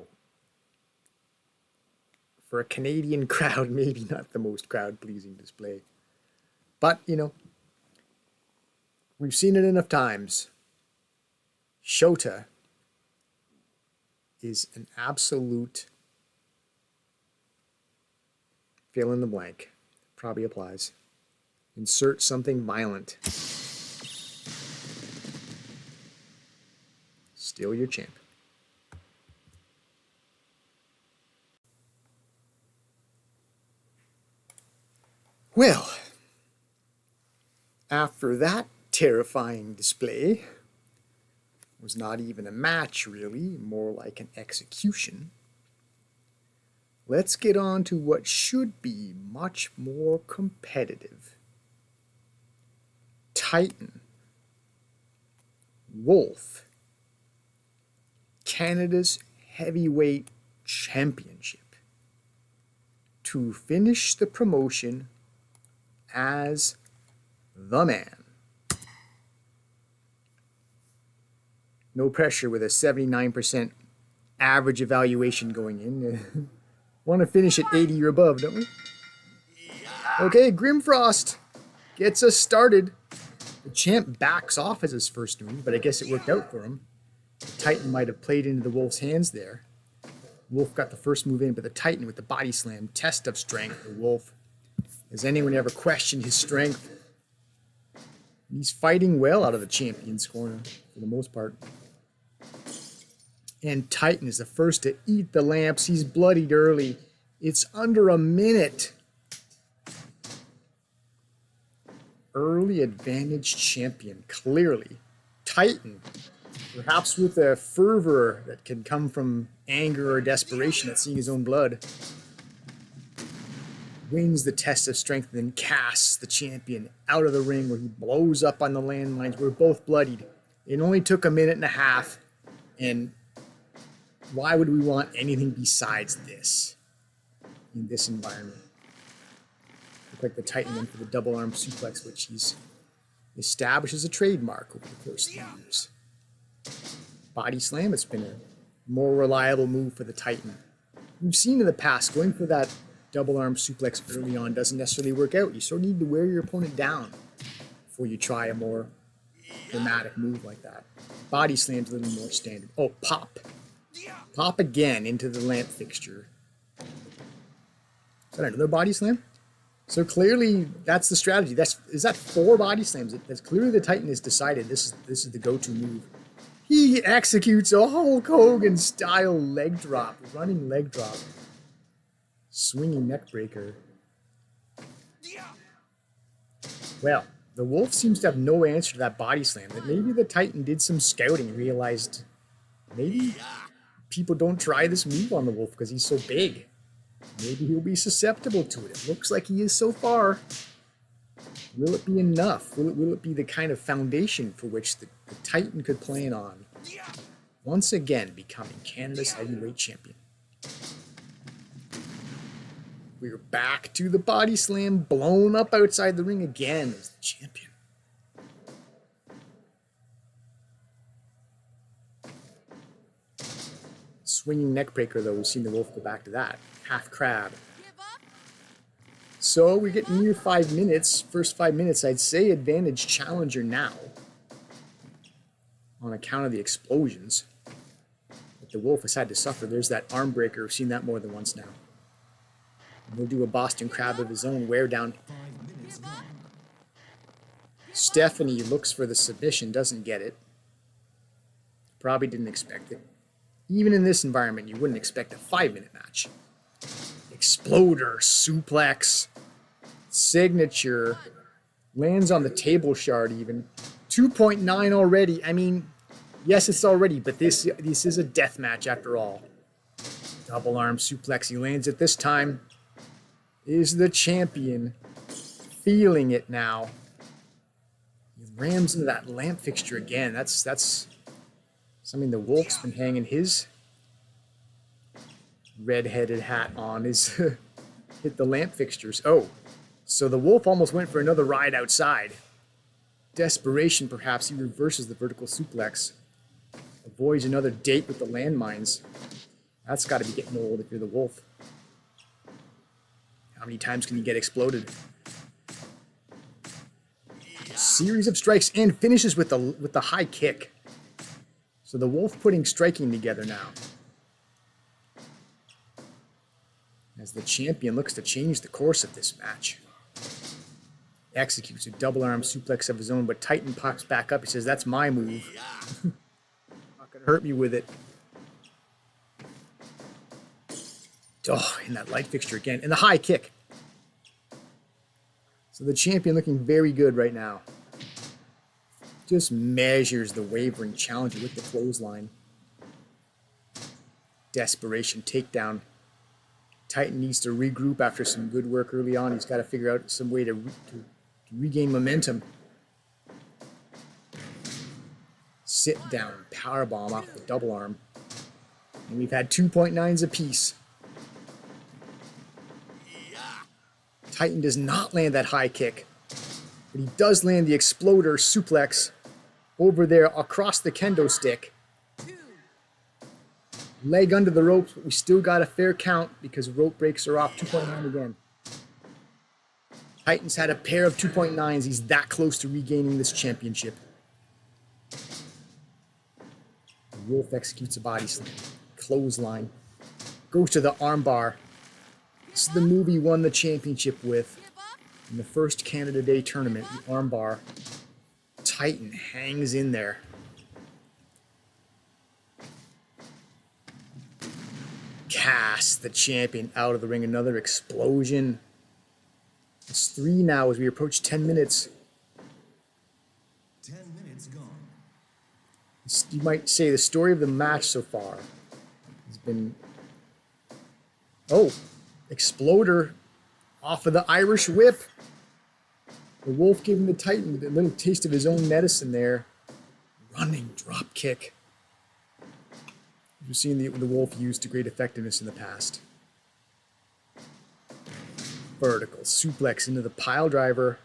Speaker 1: for a Canadian crowd, maybe not the most crowd-pleasing display. But, you know, we've seen it enough times. Shota is an absolute fill in the blank. Probably applies. Insert something violent. Still your champ. Well, after that terrifying display, was not even a match really, more like an execution. Let's get on to what should be much more competitive. Titan. Wolf. Canada's heavyweight championship. To finish the promotion as the man. No pressure with a 79% average evaluation going in. Want to finish at 80 or above, don't we? Okay, Grimfrost gets us started. The champ backs off as his first move, but I guess it worked out for him. The Titan might have played into the Wolf's hands there. Wolf got the first move in, but the Titan with the body slam, test of strength for Wolf. Has anyone ever questioned his strength? He's fighting well out of the champion's corner for the most part. And Titan is the first to eat the lamps. He's bloodied early. It's under a minute. Early advantage champion, clearly. Titan, perhaps with a fervor that can come from anger or desperation at seeing his own blood, wins the test of strength and then casts the champion out of the ring where he blows up on the landmines. We're both bloodied. It only took a minute and a half, and why would we want anything besides this in this environment? Look like the Titan went for the double arm suplex, which he's established as a trademark over the course of the years. Body slam, it's been a more reliable move for the Titan. We've seen in the past, going for that double arm suplex early on doesn't necessarily work out. You sort of need to wear your opponent down before you try a more dramatic move like that. Body slam's a little more standard. Oh, pop. Pop again into the lamp fixture. Is that another body slam? So clearly that's the strategy. Is that 4 body slams? That's clearly the Titan has decided this is the go-to move. He executes a Hulk Hogan style leg drop, running leg drop. Swinging neck breaker. Well, the Wolf seems to have no answer to that body slam. That maybe the Titan did some scouting, realized maybe people don't try this move on the Wolf because he's so big. Maybe he'll be susceptible to it. It looks like he is so far. Will it be enough? Will it be the kind of foundation for which the Titan could plan on once again becoming Canada's heavyweight champion? We're back to the body slam, blown up outside the ring again as the champion. Swinging neck breaker, though. We've seen the Wolf go back to that. Half crab. So we're getting near 5 minutes. First 5 minutes, I'd say advantage challenger now. On account of the explosions that the Wolf has had to suffer. There's that arm breaker. We've seen that more than once now. And he'll do a Boston Crab of his own, wear down. Stephanie looks for the submission, doesn't get it. Probably didn't expect it. Even in this environment, you wouldn't expect a 5-minute match. Exploder, suplex, signature, lands on the table shard even. 2.9 already. I mean, yes, it's already, but this is a death match after all. Double arm suplex. He lands it this time. Is the champion feeling it now? He rams into that lamp fixture again. That's something the Wolf's been hanging his red-headed hat on, is hit the lamp fixtures. Oh, so the Wolf almost went for another ride outside. Desperation, perhaps. He reverses the vertical suplex. Avoids another date with the landmines. That's got to be getting old if you're the Wolf. How many times can you get exploded? Series of strikes and finishes with the high kick. So the Wolf putting striking together now. As the champion looks to change the course of this match. Executes a double arm suplex of his own, but Titan pops back up. He says, that's my move. Not gonna hurt me with it. Oh, in that light fixture again. And the high kick. So the champion looking very good right now. Just measures the wavering challenger with the clothesline. Desperation takedown. Titan needs to regroup after some good work early on. He's got to figure out some way to regain momentum. Sit down, powerbomb off the double arm. And we've had 2.9s apiece. Titan does not land that high kick, but he does land the exploder suplex over there across the kendo stick. Leg under the ropes, but we still got a fair count because rope breaks are off. 2.9 again. Titan's had a pair of 2.9s. He's that close to regaining this championship. The Wolf executes a body slam. Clothesline. Goes to the armbar. This is the move he won the championship with in the first Canada Day tournament, the armbar. Titan hangs in there. Casts the champion out of the ring. Another explosion. It's 3 now as we approach 10 minutes.
Speaker 2: 10 minutes gone.
Speaker 1: You might say the story of the match so far has been... Oh, exploder off of the Irish whip. The Wolf giving the Titan a little taste of his own medicine there. Running drop kick. We've seen the Wolf use to great effectiveness in the past. Vertical suplex into the pile driver.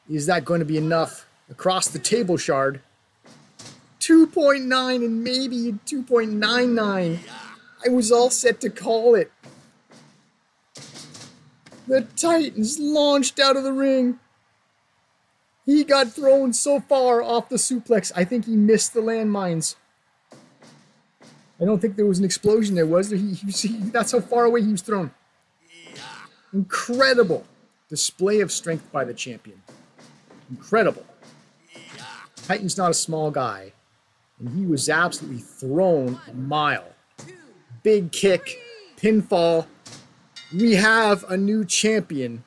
Speaker 1: Is that going to be enough? Across the table shard. 2.9 and maybe 2.99. I was all set to call it. The Titan's launched out of the ring. He got thrown so far off the suplex, I think he missed the landmines. I don't think there was an explosion there, was there? That's how far away he was thrown. Incredible display of strength by the champion. Incredible. Titan's not a small guy, and he was absolutely thrown a mile. Big kick, pinfall. We have a new champion.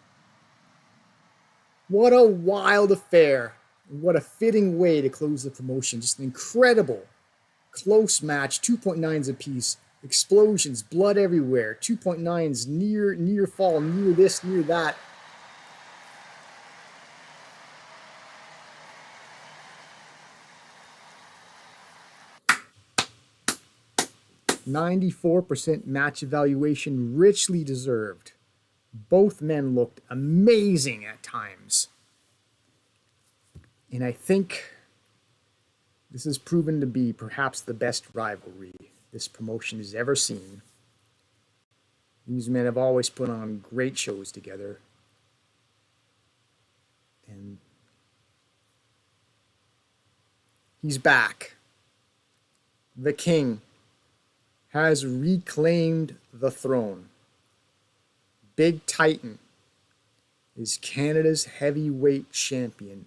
Speaker 1: What a wild affair. What a fitting way to close the promotion. Just an incredible, close match. 2.9s apiece. Explosions, blood everywhere. 2.9s, near fall, near this, near that. .94% match evaluation, richly deserved. Both men looked amazing at times. And I think this has proven to be perhaps the best rivalry this promotion has ever seen. These men have always put on great shows together. And he's back. The king has reclaimed the throne. Big Titan is Canada's heavyweight champion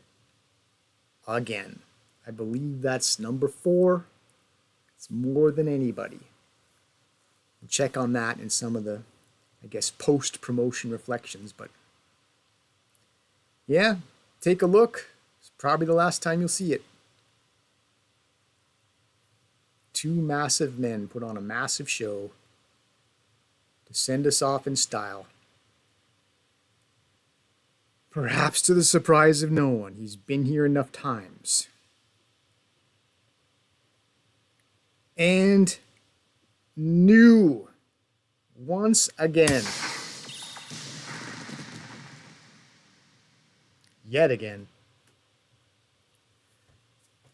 Speaker 1: again. I believe that's number 4. It's more than anybody. We'll check on that in some of the, I guess, post-promotion reflections. But yeah, take a look. It's probably the last time you'll see it. 2 massive men put on a massive show to send us off in style. Perhaps to the surprise of no one. He's been here enough times. And new once again. Yet again.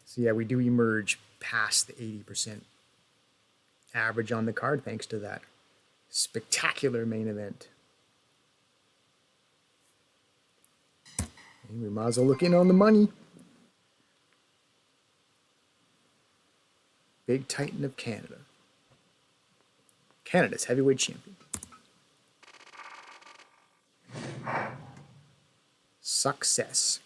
Speaker 1: So yeah, we do emerge past the 80% average on the card thanks to that spectacular main event. And we might as well look in on the money. Big Titan of Canada. Canada's heavyweight champion. Success.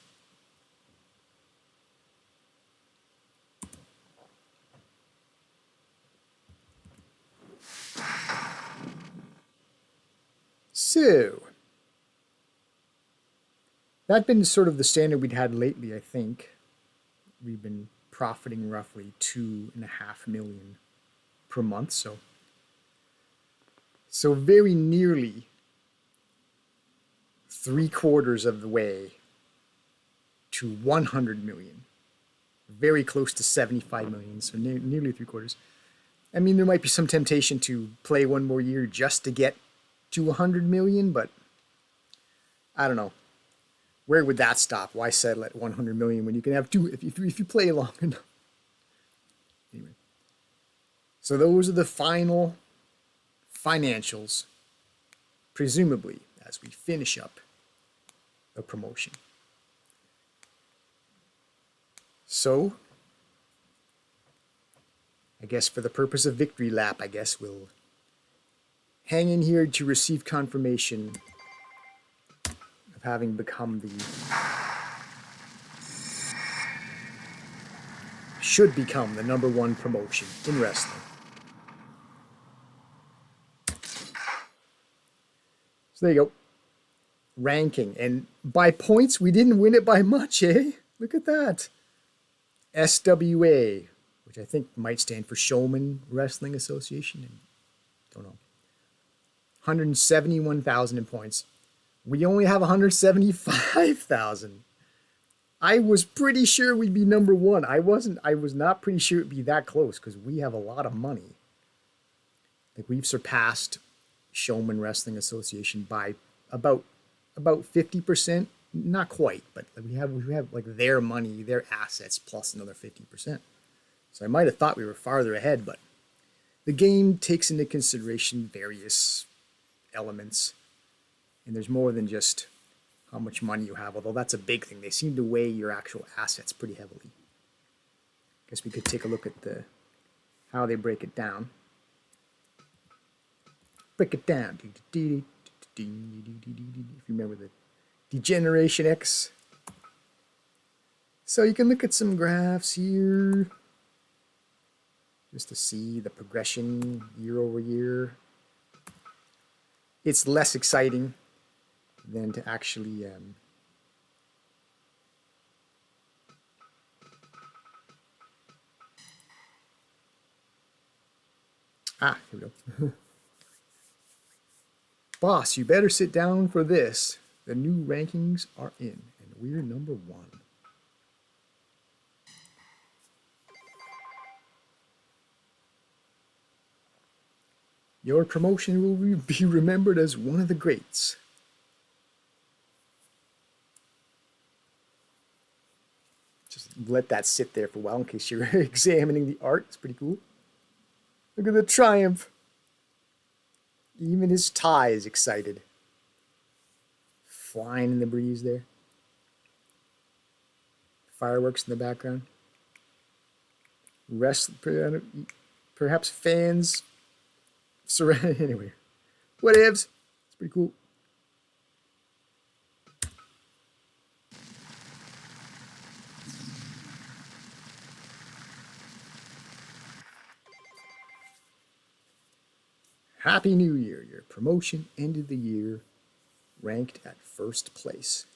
Speaker 1: So, that's been sort of the standard we'd had lately, I think. We've been profiting roughly $2.5 million per month, so very nearly 3/4 of the way to 100 million. Very close to 75 million, so nearly 3/4. I mean, there might be some temptation to play one more year just to get to 100 million, but I don't know. Where would that stop? Why settle at 100 million when you can have 2 if you play long enough? Anyway, so those are the final financials, presumably, as we finish up the promotion. So, I guess for the purpose of victory lap, I guess we'll hang in here to receive confirmation of having become should become the #1 promotion in wrestling. So there you go. Ranking. And by points, we didn't win it by much, eh? Look at that. SWA, which I think might stand for Showman Wrestling Association. Don't know. 171,000 in points. We only have 175,000. I was pretty sure we'd be #1. I was not pretty sure it'd be that close because we have a lot of money. Like we've surpassed Showman Wrestling Association by about 50%. Not quite, but we have like their money, their assets plus another 50%. So I might have thought we were farther ahead, but the game takes into consideration various elements, and there's more than just how much money you have, although that's a big thing. They seem to weigh your actual assets pretty heavily. Guess we could take a look at how they break it down. Break it down. If you remember the Degeneration X. So you can look at some graphs here just to see the progression year over year. It's less exciting than to actually here we go. Boss, you better sit down for this. The new rankings are in, and we're number 1. Your promotion will be remembered as one of the greats. Just let that sit there for a while in case you're examining the art. It's pretty cool. Look at the triumph. Even his tie is excited. Flying in the breeze there. Fireworks in the background. Perhaps fans surrounding. Anyway, whatevs. It's pretty cool. Happy New Year. Your promotion ended the year ranked at 1st place.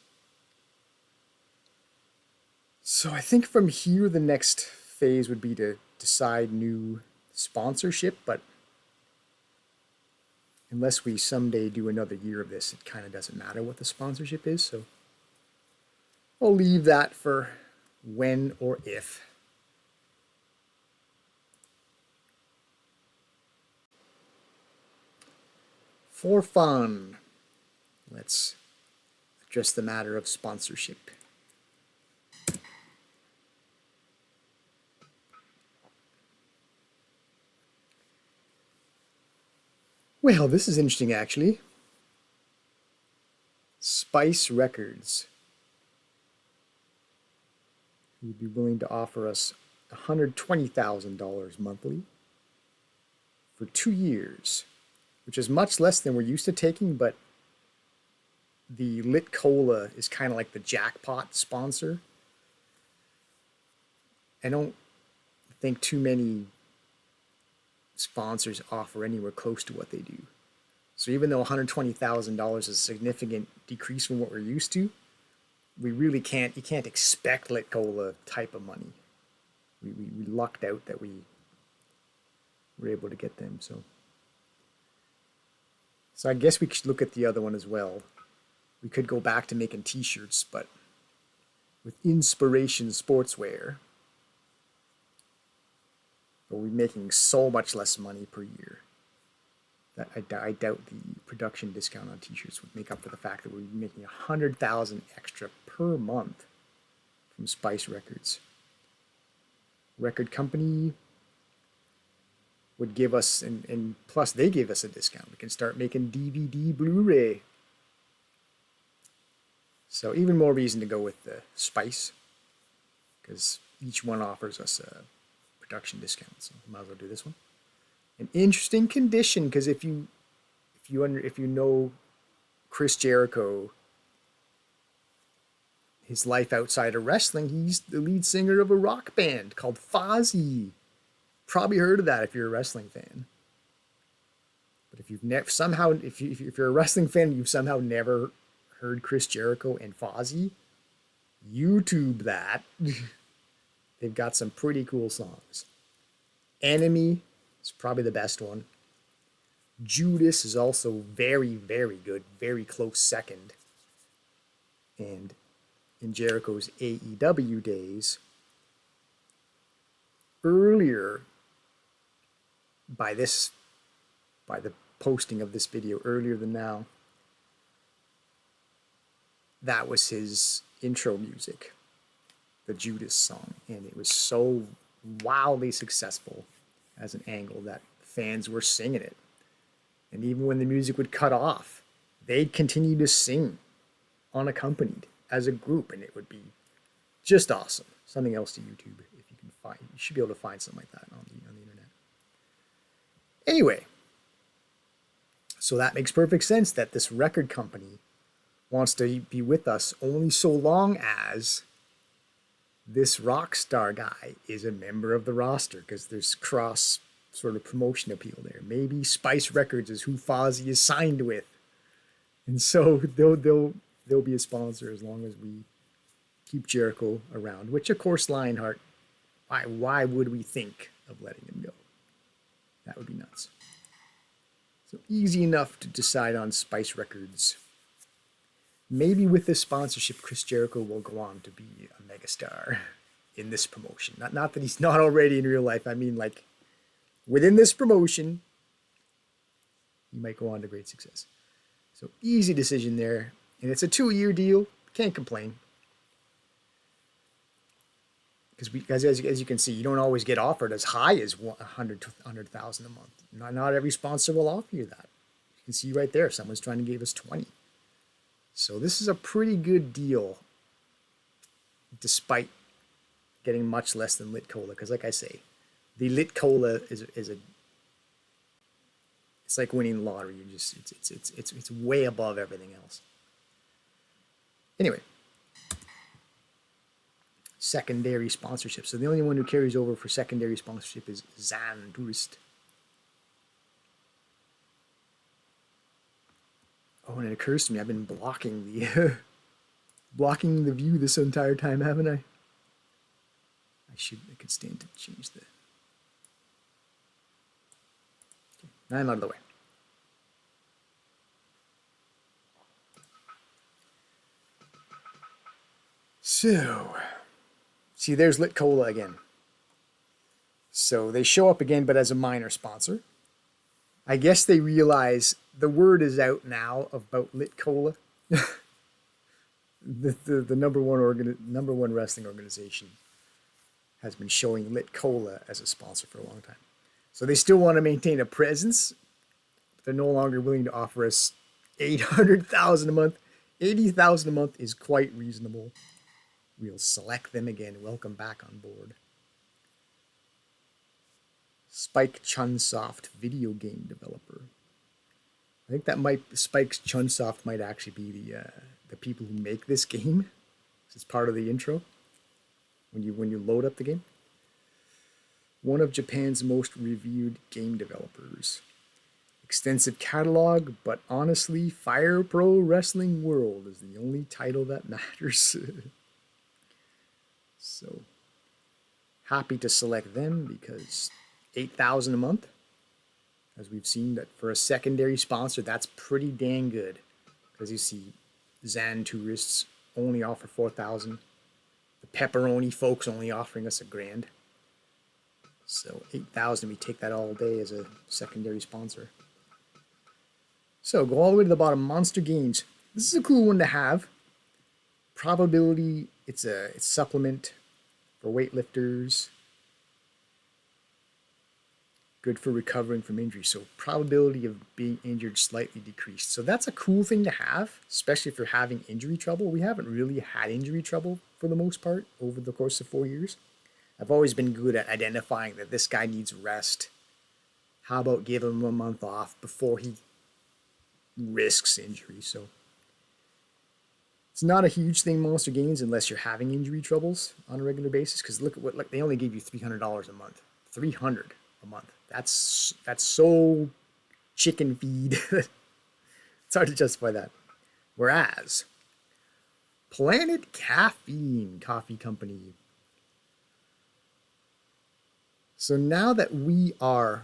Speaker 1: So I think from here the next phase would be to decide new sponsorship, but unless we someday do another year of this, it kind of doesn't matter what the sponsorship is, so I'll leave that for when or if. For fun, let's address the matter of sponsorship. Well, this is interesting actually. Spice Records would be willing to offer us $120,000 monthly for 2 years, which is much less than we're used to taking, but the Lit Cola is kind of like the jackpot sponsor. I don't think too many sponsors offer anywhere close to what they do. So even though $120,000 is a significant decrease from what we're used to, we really can't, you can't expect Lit Cola type of money. We lucked out that we were able to get them. So I guess we could look at the other one as well. We could go back to making t-shirts, but with Inspiration Sportswear, but we're making so much less money per year that I doubt the production discount on t-shirts would make up for the fact that we're making $100,000 extra per month from Spice Records. Record company would give us, and plus they gave us a discount. We can start making DVD, Blu-ray. So even more reason to go with the Spice, because each one offers us a production discount. So might as well do this one. An interesting condition, because if you know Chris Jericho, his life outside of wrestling, he's the lead singer of a rock band called Fozzy. Probably heard of that if you're a wrestling fan. But if you've never somehow, if you're a wrestling fan, you've somehow never heard Chris Jericho and Fozzy, YouTube that. They've got some pretty cool songs. Enemy is probably the best one. Judas is also very, very good. Very close second. And in Jericho's AEW days, earlier, by the posting of this video earlier than now, that was his intro music, the Judas song, and it was so wildly successful as an angle that fans were singing it. And even when the music would cut off, they'd continue to sing unaccompanied as a group, and it would be just awesome. Something else to YouTube if you can find. You should be able to find something like that on the internet. Anyway, so that makes perfect sense that this record company wants to be with us only so long as this Rockstar guy is a member of the roster, because there's cross sort of promotion appeal there. Maybe Spice Records is who Fozzy is signed with, and so they'll be a sponsor as long as we keep Jericho around. Which, of course, Lionheart, why would we think of letting him go? That would be nuts. So easy enough to decide on Spice Records. Maybe with this sponsorship, Chris Jericho will go on to be a megastar in this promotion. Not that he's not already in real life. I mean, like, within this promotion, he might go on to great success. So easy decision there. And it's a 2-year deal. Can't complain. Because as you can see, you don't always get offered as high as $100,000 a month. Not every sponsor will offer you that. You can see right there, someone's trying to give us 20. So this is a pretty good deal, despite getting much less than Lit Cola. Because like I say, the Lit Cola is a it's like winning the lottery. It's way above everything else. Anyway, secondary sponsorship. So the only one who carries over for secondary sponsorship is Zan Tourist. Oh, and it occurs to me, I've been blocking the view this entire time, haven't I? I could stand to change the. Okay, now I'm out of the way. So, see, there's Lit Cola again. So they show up again, but as a minor sponsor. I guess they realize the word is out now about Lit Cola. the number one wrestling organization has been showing Lit Cola as a sponsor for a long time. So they still want to maintain a presence, but they're no longer willing to offer us $800,000 a month. $80,000 a month is quite reasonable. We'll select them again. Welcome back on board. Spike Chunsoft, video game developer. I think Spike Chunsoft might actually be the people who make this game. It's part of the intro when you load up the game. One of Japan's most reviewed game developers. Extensive catalog, but honestly, Fire Pro Wrestling World is the only title that matters. So happy to select them because $8,000 a month, as we've seen, that for a secondary sponsor, that's pretty dang good. Because you see, Zan Tourists only offer $4,000. The Pepperoni folks only offering us $1,000. So $8,000, we take that all day as a secondary sponsor. So go all the way to the bottom. Monster Games. This is a cool one to have. Probability. It's supplement for weightlifters. Good for recovering from injury. So probability of being injured slightly decreased. So that's a cool thing to have, especially if you're having injury trouble. We haven't really had injury trouble for the most part over the course of 4 years. I've always been good at identifying that this guy needs rest. How about give him a month off before he risks injury? So it's not a huge thing, Monster Games, unless you're having injury troubles on a regular basis. Because look at what they only gave you $300 a month. $300 a month. That's so chicken feed. It's hard to justify that. Whereas Planet Caffeine Coffee Company. So now that we are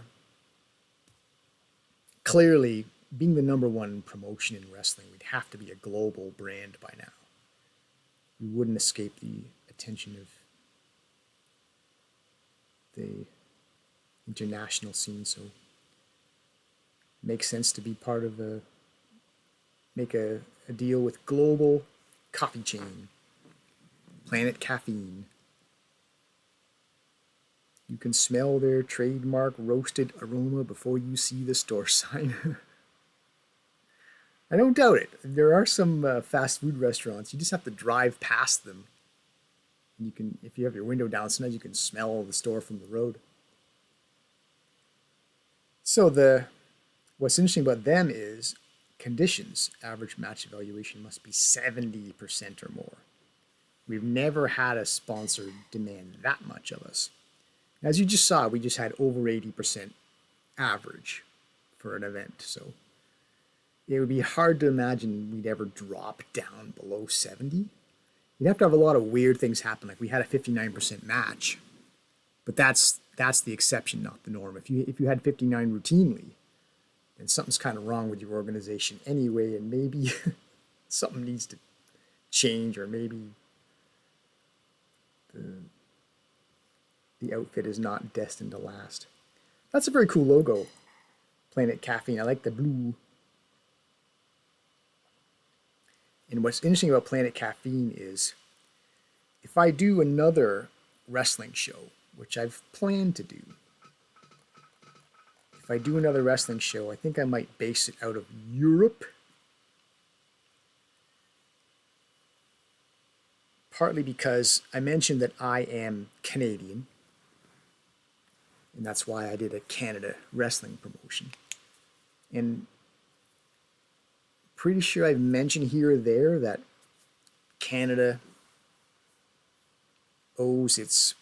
Speaker 1: clearly being the number one promotion in wrestling, we'd have to be a global brand by now. We wouldn't escape the attention of the international scene, so it makes sense to be part of make a deal with global coffee chain, Planet Caffeine. You can smell their trademark roasted aroma before you see the store sign. I don't doubt it. There are some fast food restaurants. You just have to drive past them. And you can, if you have your window down, sometimes you can smell the store from the road. So what's interesting about them is conditions. Average match evaluation must be 70% or more. We've never had a sponsor demand that much of us. As you just saw, we just had over 80% average for an event. So it would be hard to imagine we'd ever drop down below 70. You'd have to have a lot of weird things happen. Like we had a 59% match, but that's the exception, not the norm. If you had 59 routinely, then something's kind of wrong with your organization anyway, and maybe something needs to change, or maybe the outfit is not destined to last. That's a very cool logo, Planet Caffeine. I like the blue. And what's interesting about Planet Caffeine is if I do another wrestling show, which I've planned to do, if I do another wrestling show, I think I might base it out of Europe. Partly because I mentioned that I am Canadian, and that's why I did a Canada wrestling promotion. And pretty sure I've mentioned here or there that Canada owes its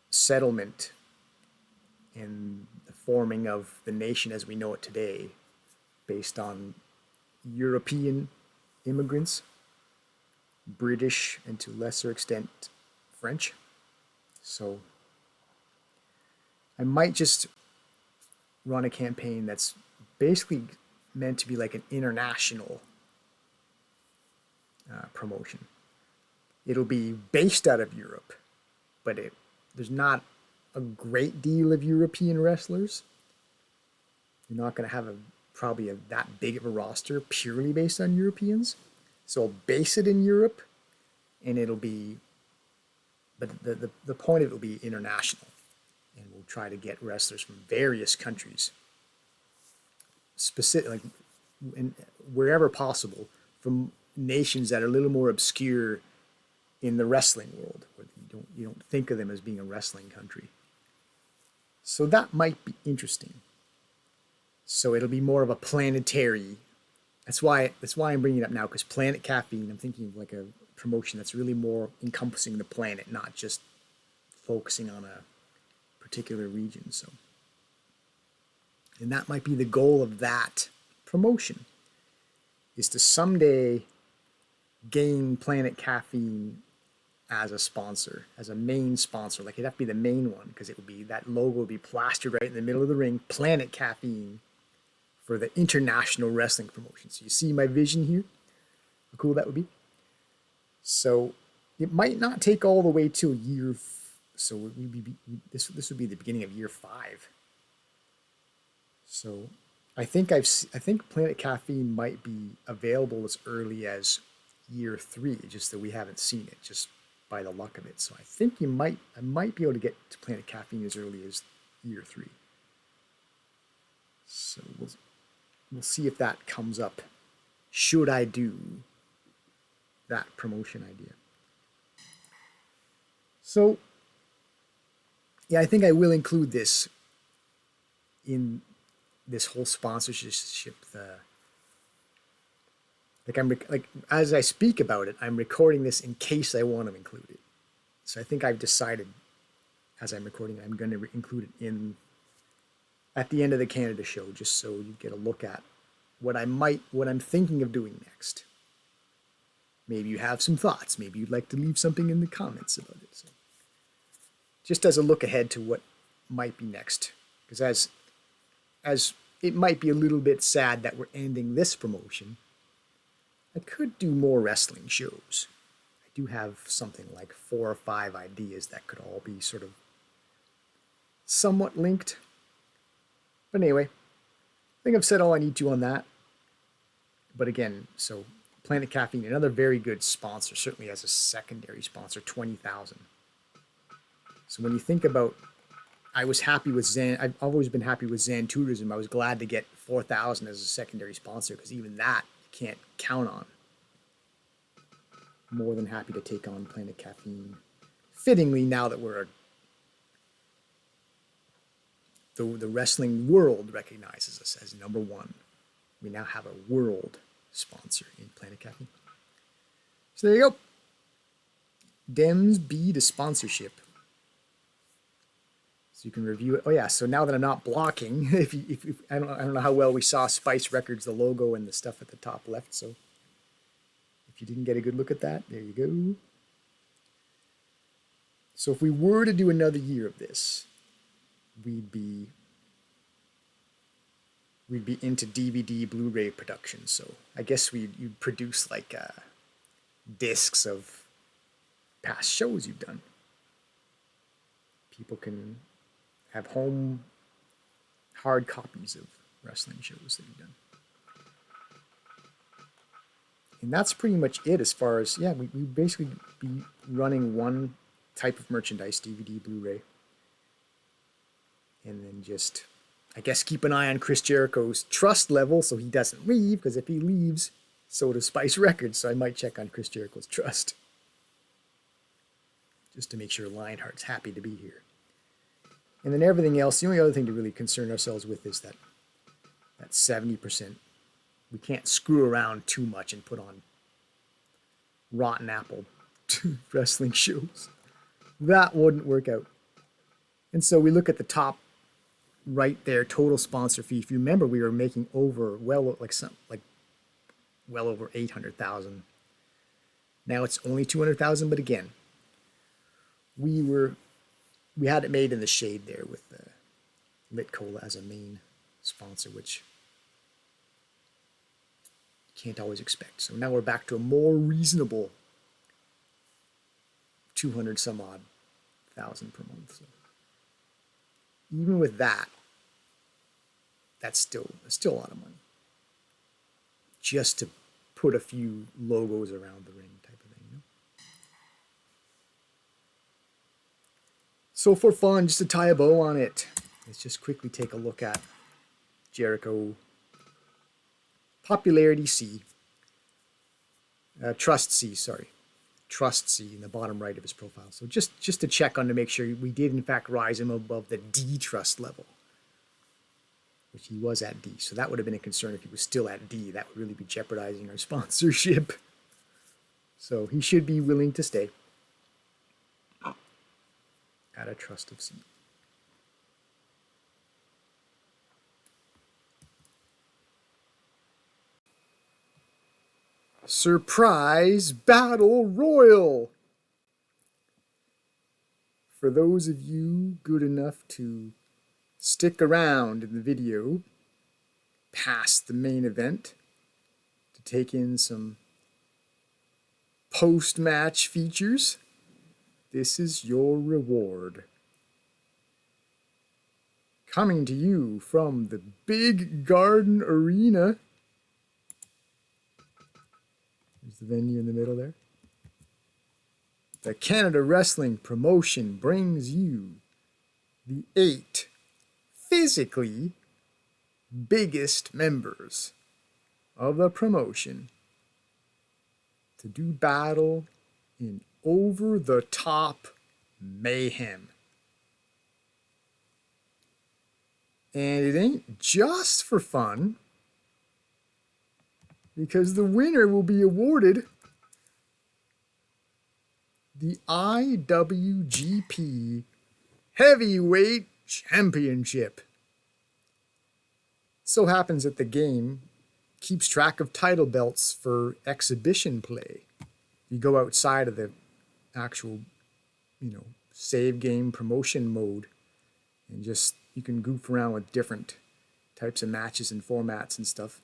Speaker 1: settlement and the forming of the nation as we know it today based on European immigrants, British, and to a lesser extent French. So I might just run a campaign that's basically meant to be like an international promotion. It'll be based out of Europe, but there's not a great deal of European wrestlers. You're not going to have probably that big of a roster purely based on Europeans. So I'll base it in Europe, and it'll be, but the point of it will be international. And we'll try to get wrestlers from various countries, specific, like wherever possible, from nations that are a little more obscure in the wrestling world, where you don't think of them as being a wrestling country. So that might be interesting. So it'll be more of a planetary. That's why I'm bringing it up now, because Planet Caffeine, I'm thinking of like a promotion that's really more encompassing the planet, not just focusing on a particular region. So, and that might be the goal of that promotion, is to someday gain Planet Caffeine as a sponsor, as a main sponsor. Like it'd have to be the main one, because it would be, that logo would be plastered right in the middle of the ring, Planet Caffeine, for the international wrestling promotion. So you see my vision here? How cool that would be? So it might not take all the way till year. So this would be the beginning of year 5. So I think Planet Caffeine might be available as early as year 3, just that we haven't seen it, just by the luck of it. So I think I might be able to get to Planet Caffeine as early as year 3. So we'll see if that comes up. Should I do that promotion idea? So yeah, I think I will include this in this whole sponsorship. Like as I speak about it, I'm recording this in case I want to include it. So I think I've decided, as I'm recording it, I'm going to include it at the end of the Canada show, just so you get a look at what I'm thinking of doing next. Maybe you have some thoughts. Maybe you'd like to leave something in the comments about it. So just as a look ahead to what might be next, because as it might be a little bit sad that we're ending this promotion, I could do more wrestling shows. I do have something like 4 or 5 ideas that could all be sort of somewhat linked. But anyway, I think I've said all I need to on that. But again, so Planet Caffeine, another very good sponsor, certainly as a secondary sponsor, $20,000. So when you think about I was happy with Zan. I've always been happy with Zan Tourism. I was glad to get 4,000 as a secondary sponsor because even that you can't count on. More than happy to take on Planet Caffeine. Fittingly, now that we're the wrestling world recognizes us as number one, we now have a world sponsor in Planet Caffeine. So there you go. Dems B to sponsorship. So you can review it. Oh yeah, so now that I'm not blocking, if I don't know how well we saw Spice Records, the logo and the stuff at the top left. So if you didn't get a good look at that, there you go. So if we were to do another year of this, we'd be into DVD, Blu-ray production. So I guess you'd produce like discs of past shows you've done. People can have home hard copies of wrestling shows that you've done. And that's pretty much it as far as, yeah, we basically be running one type of merchandise, DVD, Blu-ray. And then just, I guess, keep an eye on Chris Jericho's trust level so he doesn't leave, because if he leaves, so does Spice Records. So I might check on Chris Jericho's trust, just to make sure Lionheart's happy to be here. And then everything else, the only other thing to really concern ourselves with is that 70%. We can't screw around too much and put on rotten apple wrestling shows. That wouldn't work out. And so we look at the top right there, total sponsor fee. If you remember, we were making well over 800,000. Now it's only 200,000, but again, we had it made in the shade there with Lit Cola as a main sponsor, which you can't always expect. So now we're back to a more reasonable 200 some odd thousand per month. So even with that, that's still a lot of money. Just to put a few logos around the ring type of thing. You know? So for fun, just to tie a bow on it, let's just quickly take a look at Jericho. Popularity C. Trust C, sorry. Trust C in the bottom right of his profile. So just to check on to make sure we did in fact rise him above the D trust level, which he was at D. So that would have been a concern if he was still at D. That would really be jeopardizing our sponsorship. So he should be willing to stay at a trust of C. Surprise Battle Royal! For those of you good enough to stick around in the video past the main event to take in some post-match features, this is your reward. Coming to you from the Big Garden Arena. There's the venue in the middle there. The Canada Wrestling Promotion brings you the 8 physically biggest members of the promotion to do battle in over-the-top mayhem. And it ain't just for fun, because the winner will be awarded the IWGP Heavyweight Championship. So happens that the game keeps track of title belts for exhibition play. You go outside of the actual, save game promotion mode and just, you can goof around with different types of matches and formats and stuff.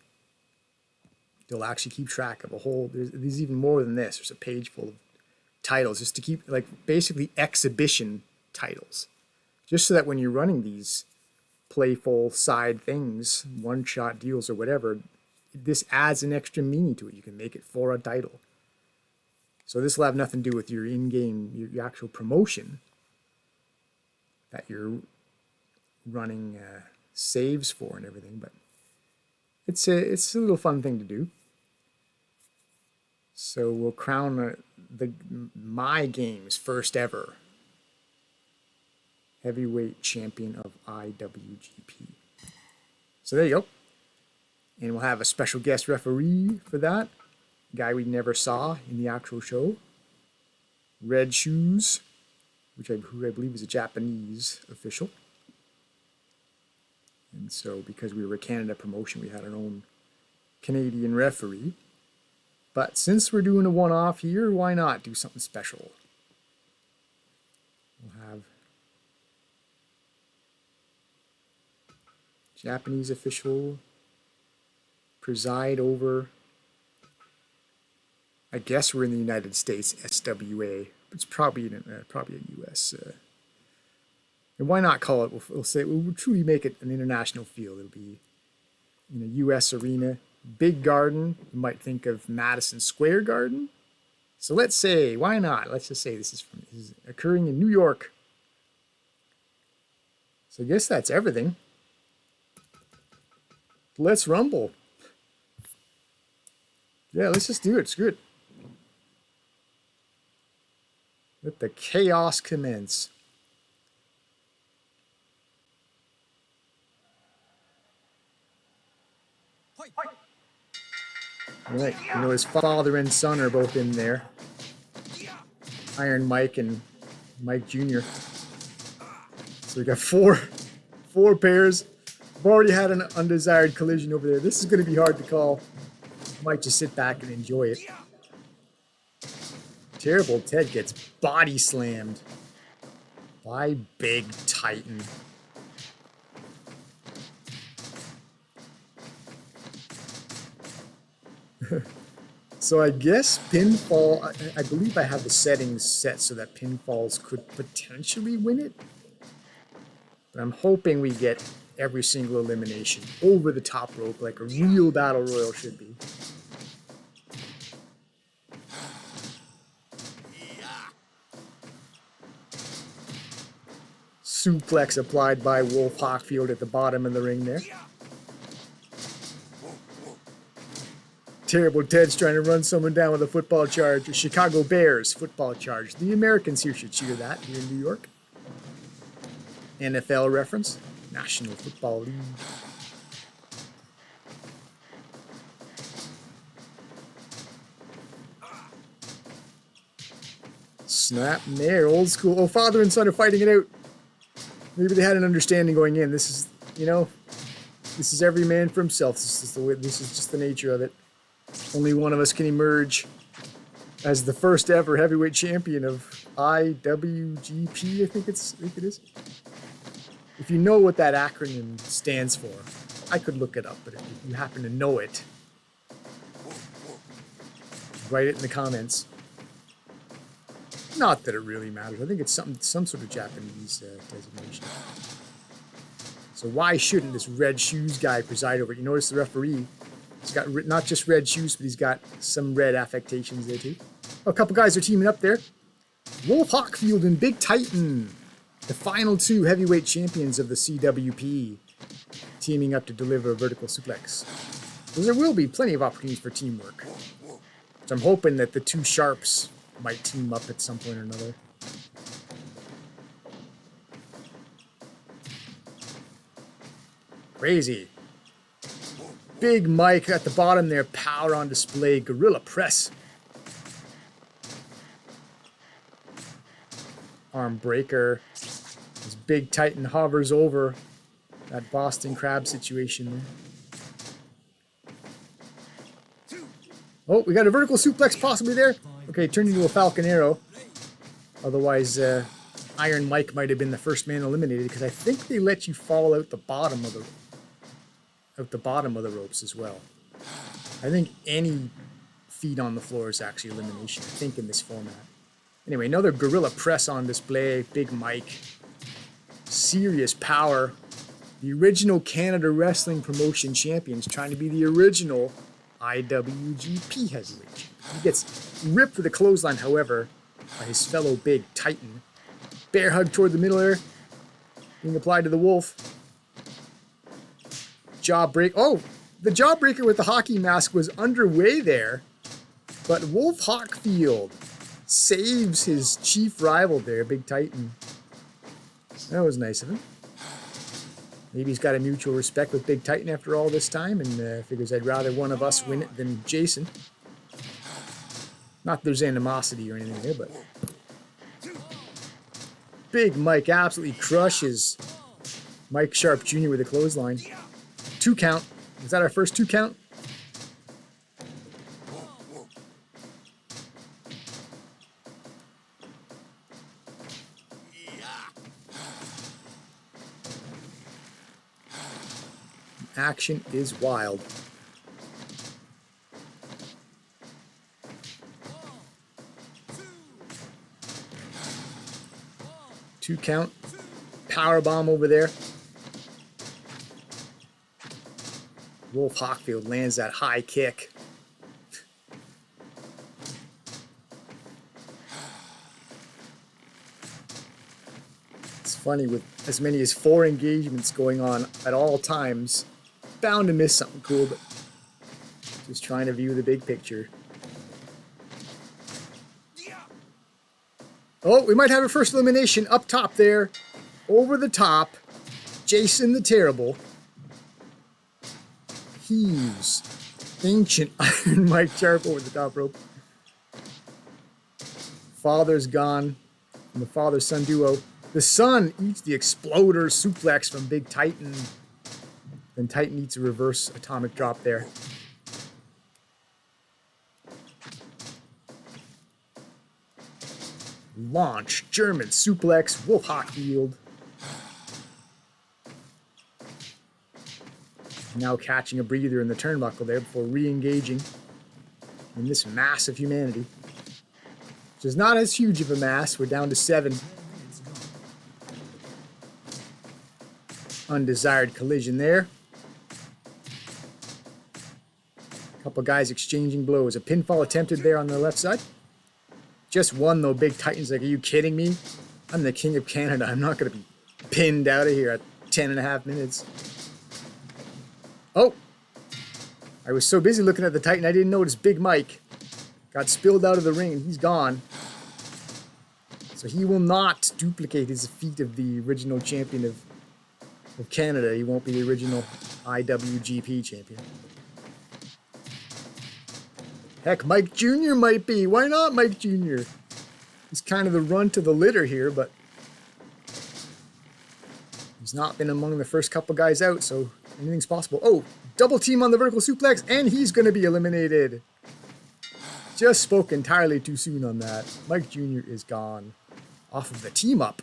Speaker 1: They'll actually keep track of a whole, there's even more than this. There's a page full of titles just to keep, basically exhibition titles. Just so that when you're running these playful side things, one-shot deals or whatever, this adds an extra meaning to it. You can make it for a title. So this will have nothing to do with your in-game, your actual promotion that you're running saves for and everything, but it's a little fun thing to do. So we'll crown my game's first ever heavyweight champion of IWGP. So there you go. And we'll have a special guest referee for that. Guy we never saw in the actual show. Red Shoes, who I believe is a Japanese official. And so because we were a Canada promotion, we had our own Canadian referee. But since we're doing a one-off here, why not do something special? We'll have Japanese official preside over, I guess we're in the United States, SWA. It's probably probably a U.S. And why not call it? We'll truly make it an international field. It'll be in a U.S. arena, big garden. You might think of Madison Square Garden. So let's say, why not? Let's just say this is occurring in New York. So I guess that's everything. Let's rumble. Yeah, let's just do it. Screw it. Let the chaos commence. All right, you know his father and son are both in there. Iron Mike and Mike Jr. So we got four pairs. I've already had an undesired collision over there. This is going to be hard to call. I might just sit back and enjoy it. Terrible Ted gets body slammed by Big Titan. So I guess pinfall, I believe I have the settings set so that pinfalls could potentially win it. But I'm hoping we get every single elimination over the top rope like a real battle royal should be. Suplex applied by Wolf Hockfield at the bottom of the ring there. Terrible Ted's trying to run someone down with a football charge. A Chicago Bears football charge. The Americans here should cheer that here in New York. NFL reference. National Football League. Snap in there. Old school. Oh, father and son are fighting it out. Maybe they had an understanding going in. This is, you know, this is every man for himself. This is just the nature of it. Only one of us can emerge as the first ever heavyweight champion of IWGP, I think it is. If you know what that acronym stands for, I could look it up, but if you happen to know it, write it in the comments. Not that it really matters. I think it's some sort of Japanese designation. So why shouldn't this Red Shoes guy preside over it? You notice the referee, he's got not just red shoes, but he's got some red affectations there too. Oh, a couple guys are teaming up there. Wolf Hockfield and Big Titan, the final two heavyweight champions of the CWP, teaming up to deliver a vertical suplex. So there will be plenty of opportunities for teamwork. So I'm hoping that the two sharps might team up at some point or another. Crazy. Big Mike at the bottom there, power on display, gorilla press. Arm breaker. This Big Titan hovers over that Boston Crab situation there. Oh, we got a vertical suplex possibly there. Okay, turned into a Falcon Arrow. Otherwise, Iron Mike might have been the first man eliminated because I think they let you fall out the bottom of the ropes as well. I think any feet on the floor is actually elimination, I think, in this format. Anyway, another gorilla press on display. Big Mike. Serious power. The original Canada Wrestling Promotion champions trying to be the original IWGP heavyweight champion. He gets ripped with a clothesline, however, by his fellow Big Titan. Bear hug toward the middle there, being applied to the Wolf. Jawbreaker. Oh, the Jawbreaker with the hockey mask was underway there, but Wolf Hockfield saves his chief rival there, Big Titan. That was nice of him. Maybe he's got a mutual respect with Big Titan after all this time and figures I'd rather one of us win it than Jason. Not that there's animosity or anything there, but... Big Mike absolutely crushes Mike Sharp Jr. with a clothesline. 2 count. Is that our first 2 count? Action is wild. Two count. Power bomb over there. Wolf Hockfield lands that high kick. It's funny, with as many as 4 engagements going on at all times, bound to miss something cool, but just trying to view the big picture. Oh, we might have a first elimination up top there. Over the top. Jason the Terrible. Heaves ancient Iron Mike Sharp over the top rope. Father's gone from the father-son duo. The son eats the exploder suplex from Big Titan. Then Titan eats a reverse atomic drop there. Launch, German suplex, Wolf Hockfield. Now catching a breather in the turnbuckle there before re-engaging in this mass of humanity. Which is not as huge of a mass. We're down to 7. Undesired collision there. A couple guys exchanging blows. A pinfall attempted there on the left side. Just one though. Big Titan's like, are you kidding me? I'm the king of Canada. I'm not going to be pinned out of here at 10.5 minutes. Oh! I was so busy looking at the Titan I didn't notice Big Mike got spilled out of the ring and he's gone. So he will not duplicate his feat of the original champion of Canada. He won't be the original IWGP champion. Heck, Mike Jr. might be. Why not Mike Jr.? He's kind of the runt of the litter here, but he's not been among the first couple guys out, so anything's possible. Oh, double team on the vertical suplex, and he's going to be eliminated. Just spoke entirely too soon on that. Mike Jr. is gone off of the team up.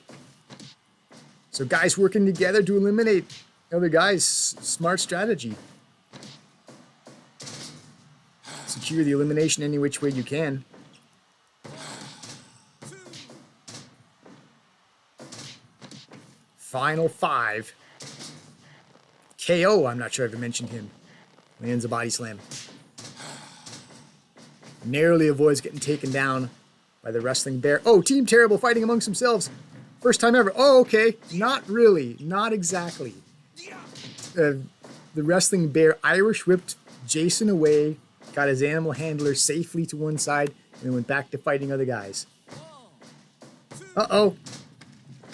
Speaker 1: So guys working together to eliminate other guys. Smart strategy. Secure the elimination any which way you can. Final 5. KO, I'm not sure if I mentioned him. Lands a body slam. Narrowly avoids getting taken down by the Wrestling Bear. Oh, Team Terrible fighting amongst themselves. First time ever. Oh, okay. Not really. Not exactly. The Wrestling Bear Irish whipped Jason away. Got his animal handler safely to one side, and then went back to fighting other guys. Uh-oh.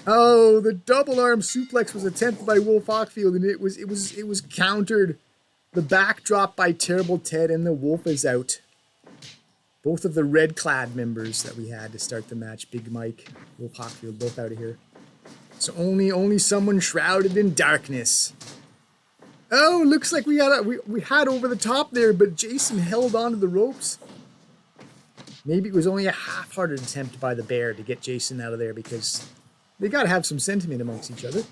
Speaker 1: Oh, the double arm suplex was attempted by Wolf Hockfield, and it was countered. The backdrop by Terrible Ted, and the Wolf is out. Both of the red clad members that we had to start the match, Big Mike, Wolf Hockfield, both out of here. So only someone shrouded in darkness. Oh, looks like we had over the top there, but Jason held onto the ropes. Maybe it was only a half-hearted attempt by the Bear to get Jason out of there, because they got to have some sentiment amongst each other.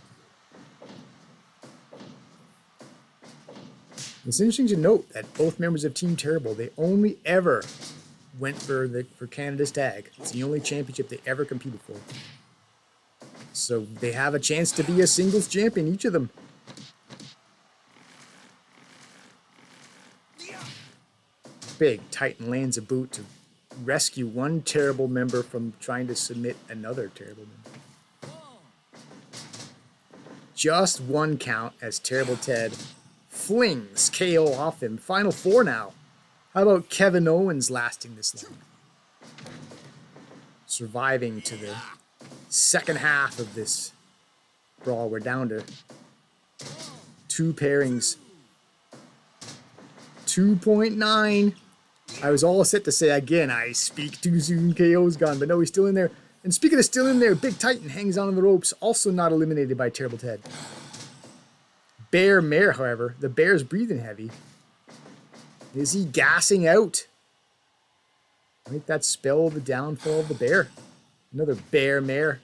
Speaker 1: It's interesting to note that both members of Team Terrible, they only ever went for Canada's tag. It's the only championship they ever competed for. So they have a chance to be a singles champion, each of them. Big Titan lands a boot to rescue one Terrible member from trying to submit another Terrible member. Just one count as Terrible Ted flings KO off him. Final 4 now. How about Kevin Owens lasting this long? Surviving to the second half of this brawl. We're down to 2 pairings. 2.9. I was all set to say again, I speak too soon, KO's gone, but no, he's still in there. And speaking of still in there, Big Titan hangs on the ropes, also not eliminated by Terrible Ted. Bear Mare, however, the bear's breathing heavy. Is he gassing out? Might that spell the downfall of the bear? Another Bear Mare.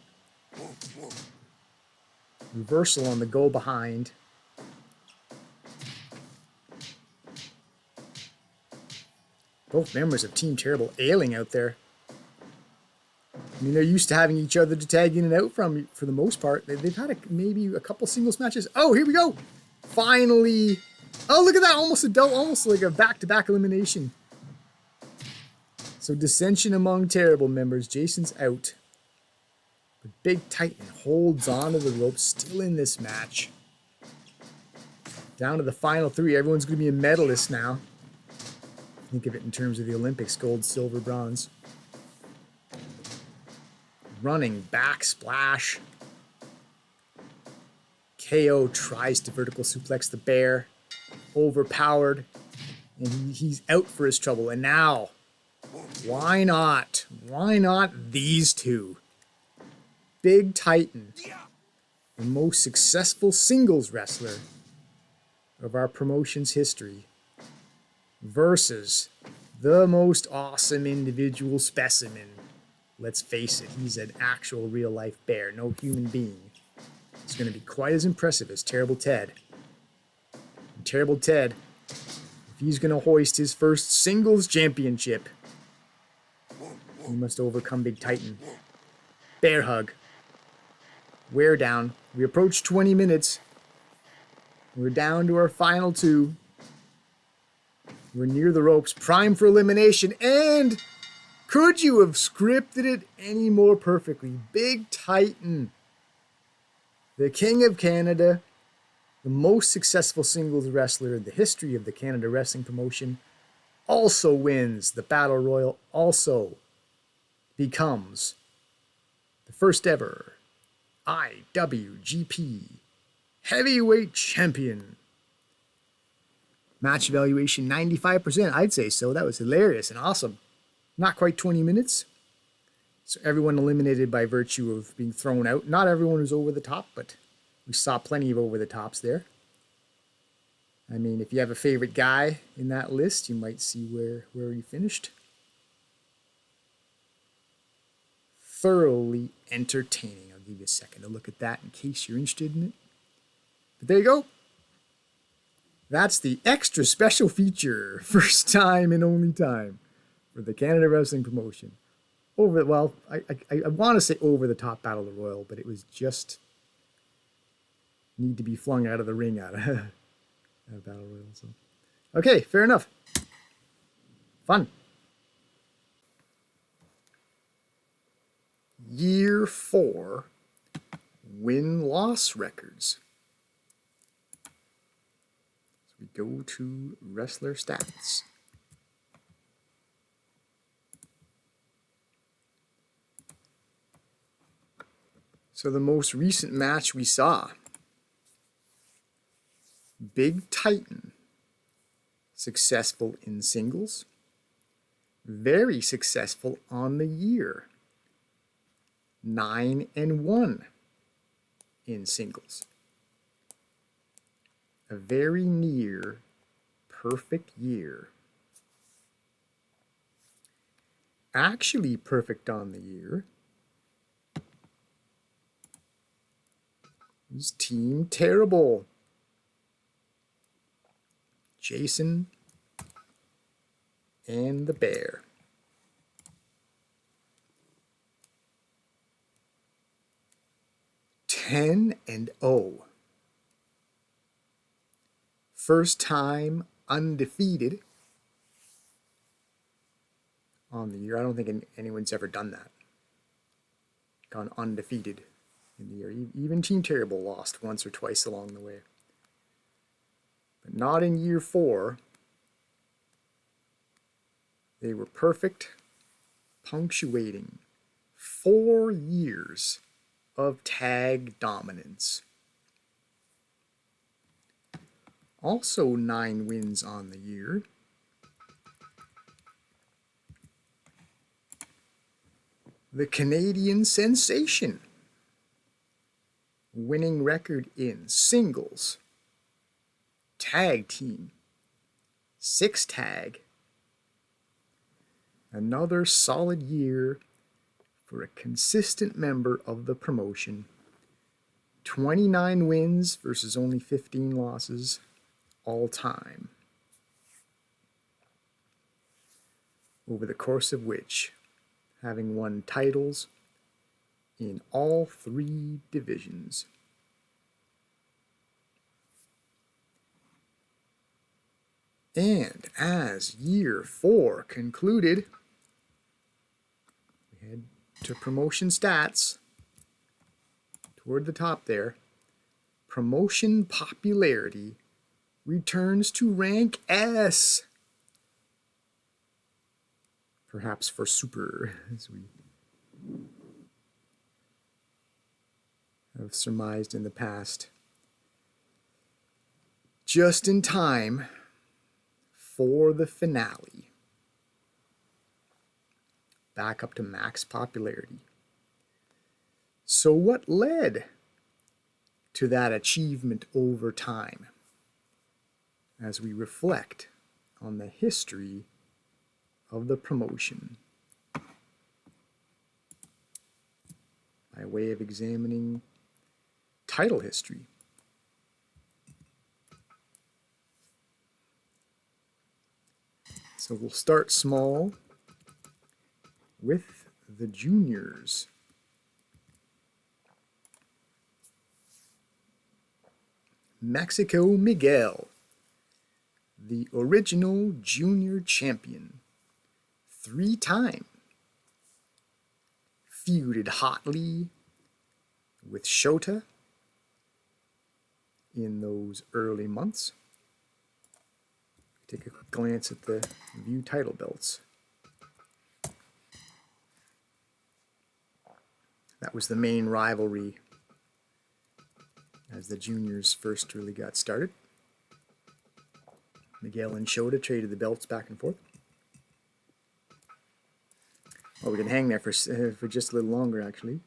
Speaker 1: Reversal on the go behind. Both members of Team Terrible ailing out there. I mean, they're used to having each other to tag in and out from for the most part. They've had maybe a couple singles matches. Oh, here we go. Finally. Oh, look at that. Almost like a back-to-back elimination. So dissension among Terrible members. Jason's out. But Big Titan holds on to the ropes, still in this match. Down to the final 3. Everyone's going to be a medalist now. Think of it in terms of the Olympics, gold, silver, bronze. Running back splash. KO tries to vertical suplex the bear. Overpowered. And he's out for his trouble. And now, why not? Why not these two? Big Titan, the most successful singles wrestler of our promotion's history, versus the most awesome individual specimen. Let's face it, he's an actual real-life bear, no human being. It's going to be quite as impressive as Terrible Ted. And Terrible Ted, if he's going to hoist his first singles championship, he must overcome Big Titan. Bear hug. Wear down. We approach 20 minutes. We're down to our final 2. We're near the ropes, prime for elimination, and could you have scripted it any more perfectly? Big Titan, the King of Canada, the most successful singles wrestler in the history of the Canada Wrestling Promotion, also wins the Battle Royal, also becomes the first ever IWGP Heavyweight Champion. Match evaluation 95%. I'd say so. That was hilarious and awesome. Not quite 20 minutes. So everyone eliminated by virtue of being thrown out. Not everyone was over the top, but we saw plenty of over the tops there. I mean, if you have a favorite guy in that list, you might see where he finished. Thoroughly entertaining. I'll give you a second to look at that in case you're interested in it. But there you go. That's the extra special feature, first time and only time, for the Canada Wrestling Promotion. I want to say over the top Battle Royal, but it was just need to be flung out of the ring out of Battle Royal. So, okay, fair enough. Fun. Year 4 win-loss records. We go to wrestler stats. So the most recent match we saw, Big Titan, successful in singles, very successful on the year, 9-1 in singles. A very near perfect year. Actually perfect on the year is Team Terrible. Jason and the Bear. Ten and 0. First time undefeated on the year. I don't think anyone's ever done that. Gone undefeated in the year. Even Team Terrible lost once or twice along the way. but not in year 4. They were perfect, punctuating 4 years of tag dominance. Also 9 wins on the year. The Canadian sensation, winning record in singles, tag team, 6 tag. Another solid year for a consistent member of the promotion. 29 wins versus only 15 losses all time. Over the course of which, having won titles in all 3 divisions. And as year 4 concluded, we head to promotion stats. Toward the top there, promotion popularity returns to rank S. Perhaps for super, as we have surmised in the past. Just in time for the finale. Back up to max popularity. So what led to that achievement over time? As we reflect on the history of the promotion, by way of examining title history. So we'll start small with the juniors. Mexico Miguel, the original junior champion, 3-time. Feuded hotly with Shota in those early months. Take a glance at the View title belts. That was the main rivalry as the juniors first really got started. Miguel and Shota traded the belts back and forth. Well, we can hang there for just a little longer, actually.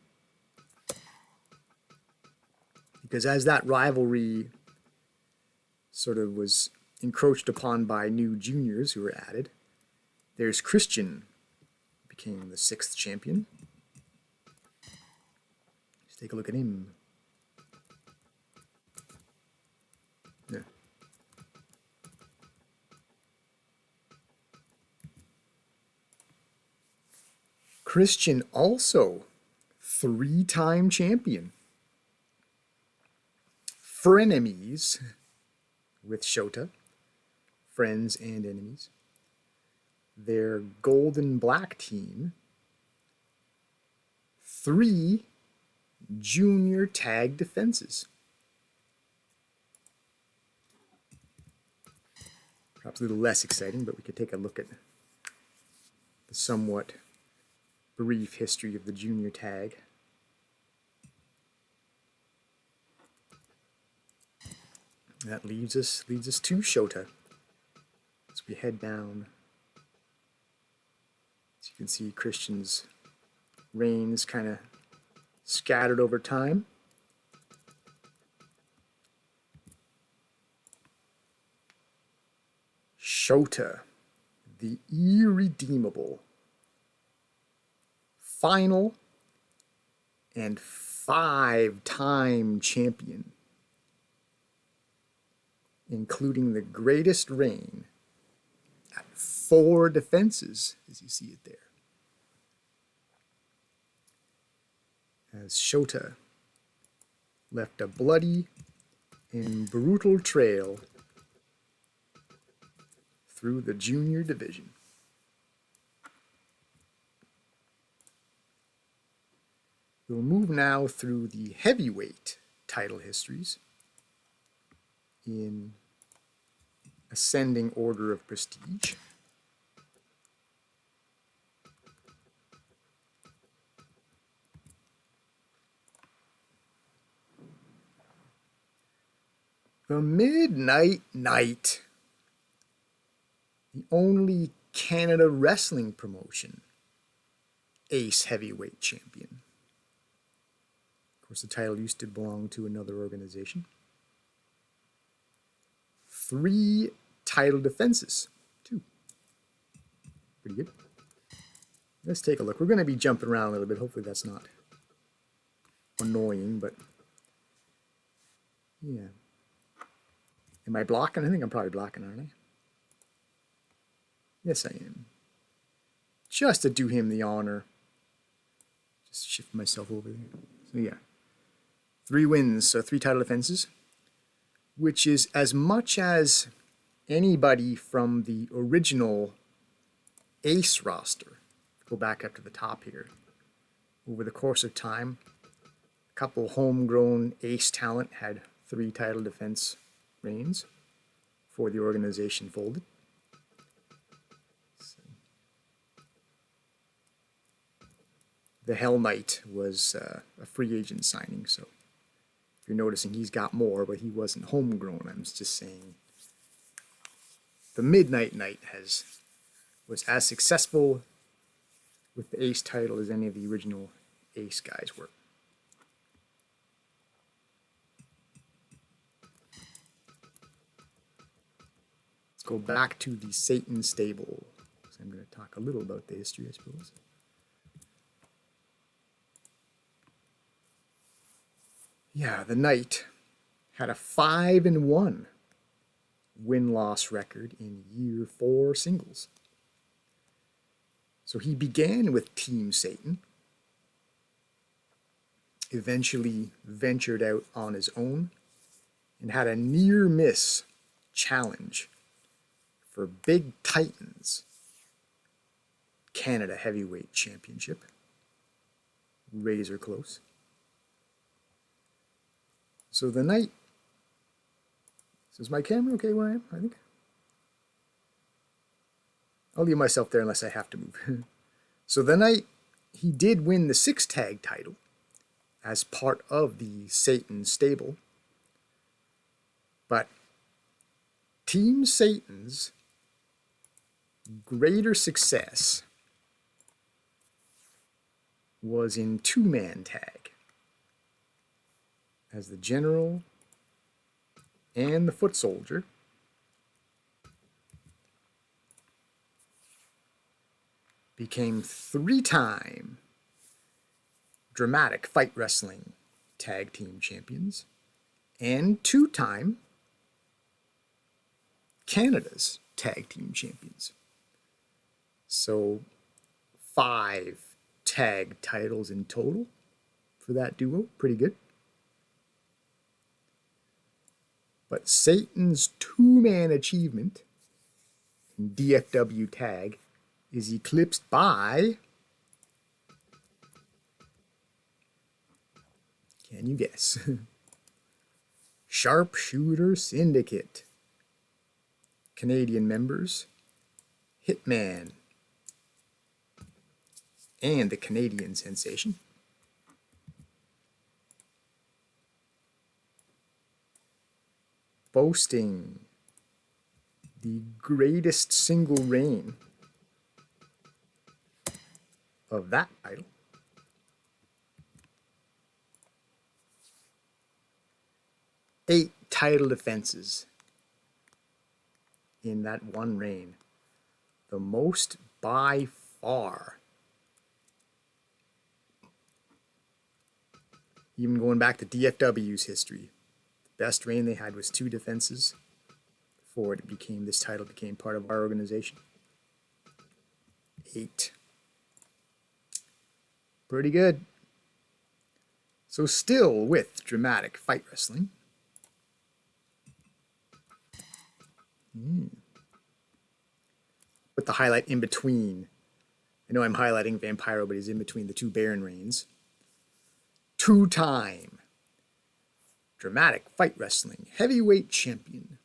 Speaker 1: Because as that rivalry sort of was encroached upon by new juniors who were added, there's Christian, became the 6th champion. Let's take a look at him. Yeah. Christian also 3-time champion. Frenemies with Shota, friends and enemies. Their golden black team, 3 junior tag defenses. Perhaps a little less exciting, but we could take a look at the somewhat brief history of the junior tag. That leads us to Shota. As we head down, as you can see, Christian's reign is kind of scattered over time. Shota, the irredeemable, final and 5-time champion, including the greatest reign at 4 defenses, as you see it there. As Shota left a bloody and brutal trail through the junior division. We'll move now through the heavyweight title histories in ascending order of prestige. The Midnight Knight, the only Canada wrestling promotion Ace Heavyweight Champion. Of course, the title used to belong to another organization. 3 title defenses, 2. Pretty good. Let's take a look. We're going to be jumping around a little bit. Hopefully that's not annoying, but yeah. Am I blocking? I think I'm probably blocking, aren't I? Yes, I am. Just to do him the honor. Just shift myself over there. So yeah. 3 wins, so 3 title defenses, which is as much as anybody from the original Ace roster. Go back up to the top here. Over the course of time, a couple homegrown Ace talent had 3 title defense reigns before the organization folded. So, the Hell Knight was a free agent signing, so if you're noticing, he's got more, but he wasn't homegrown. I'm just saying the Midnight Knight was as successful with the Ace title as any of the original Ace guys were. Let's go back to the Satan stable. So I'm going to talk a little about the history, I suppose. Yeah, the Knight had a 5-1 win-loss record in year 4 singles. So he began with Team Satan, eventually ventured out on his own, and had a near-miss challenge for Big Titans Canada Heavyweight Championship. Razor close. So the Knight, so is my camera okay where I am, I think? I'll leave myself there unless I have to move. So the Knight, he did win the 6-tag title as part of the Satan stable. But Team Satan's greater success was in 2-man tag, as the General and the Foot Soldier became 3-time Dramatic Fight Wrestling Tag Team Champions and 2-time Canada's Tag Team Champions. So 5 tag titles in total for that duo. Pretty good. But Satan's 2-man achievement in DFW tag is eclipsed by, can you guess? Sharpshooter Syndicate. Canadian members, Hitman, and the Canadian sensation. Boasting the greatest single reign of that title. Eight title defenses in that one reign. The most by far. Even going back to DFW's history. The best reign they had was 2 defenses before this title became part of our organization. 8. Pretty good. So still with Dramatic Fight Wrestling. Put the highlight in between. I know I'm highlighting Vampiro, but he's in between the 2 Baron reigns. 2-time Dramatic Fight Wrestling Heavyweight Champion.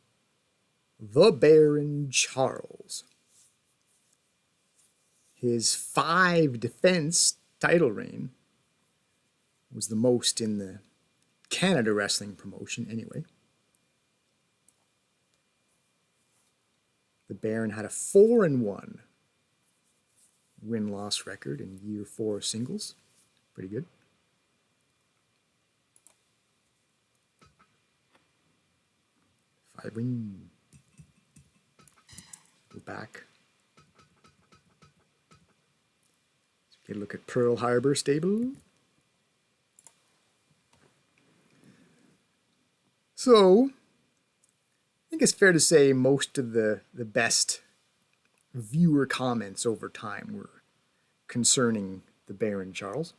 Speaker 1: the Baron Charles. His 5-defense title reign was the most in the Canada wrestling promotion anyway. The Baron had a 4-1 win-loss record in year 4 singles. Pretty good. Firing. Go back. Get a look at Pearl Harbor stable. So, I think it's fair to say most of the best viewer comments over time were concerning the Baron Charles.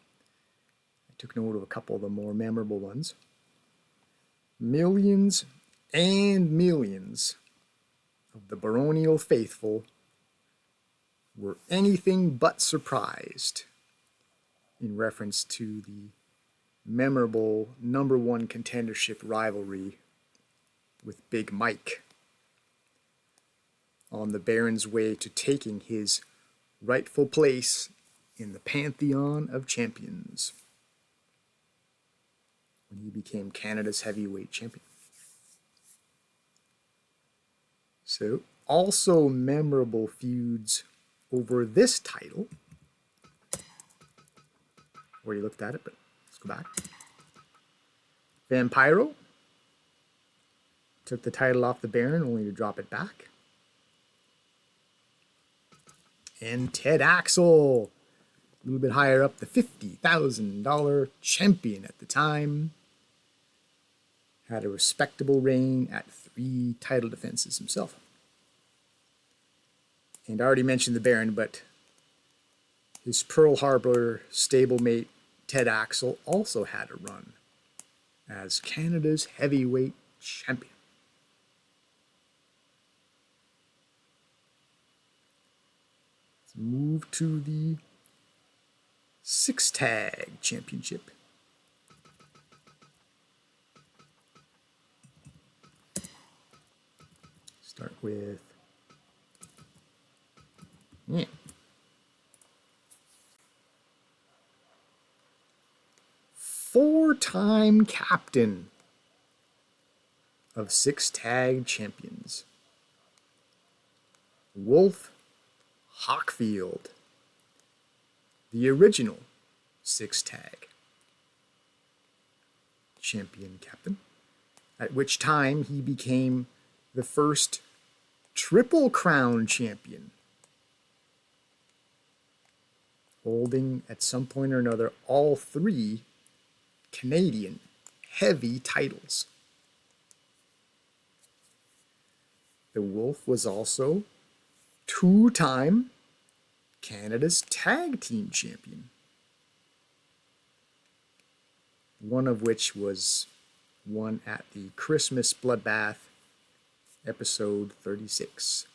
Speaker 1: I took note of a couple of the more memorable ones. Millions and millions of the baronial faithful were anything but surprised in reference to the memorable #1 contendership rivalry with Big Mike on the Baron's way to taking his rightful place in the Pantheon of Champions when he became Canada's heavyweight champion. So, also memorable feuds over this title. Already looked at it, but let's go back. Vampiro took the title off the Baron only to drop it back. And Ted Axel, a little bit higher up, the $50,000 champion at the time, had a respectable reign at 3 title defenses himself. And I already mentioned the Baron, but his Pearl Harbor stablemate Ted Axel also had a run as Canada's heavyweight champion. Let's move to the 6-tag championship. Start with 4-time captain of 6-tag champions, Wolf Hockfield, the original 6-tag champion captain, at which time he became the first Triple Crown champion, holding at some point or another all 3 Canadian heavy titles. The Wolf was also 2-time Canada's tag team champion, one of which was won at the Christmas Bloodbath episode 36.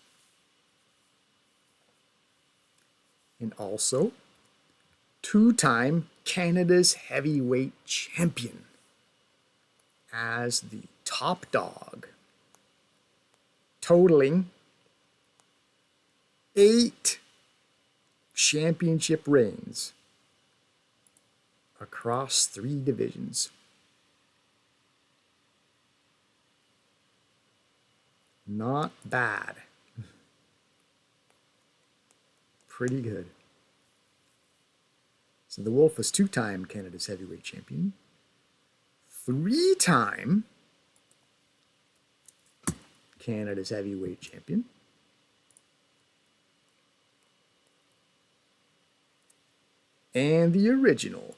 Speaker 1: And also 2-time Canada's heavyweight champion as the top dog, totaling 8 championship reigns across 3 divisions. Not bad. Pretty good. So the Wolf was 2-time Canada's heavyweight champion, 3-time Canada's heavyweight champion, and the original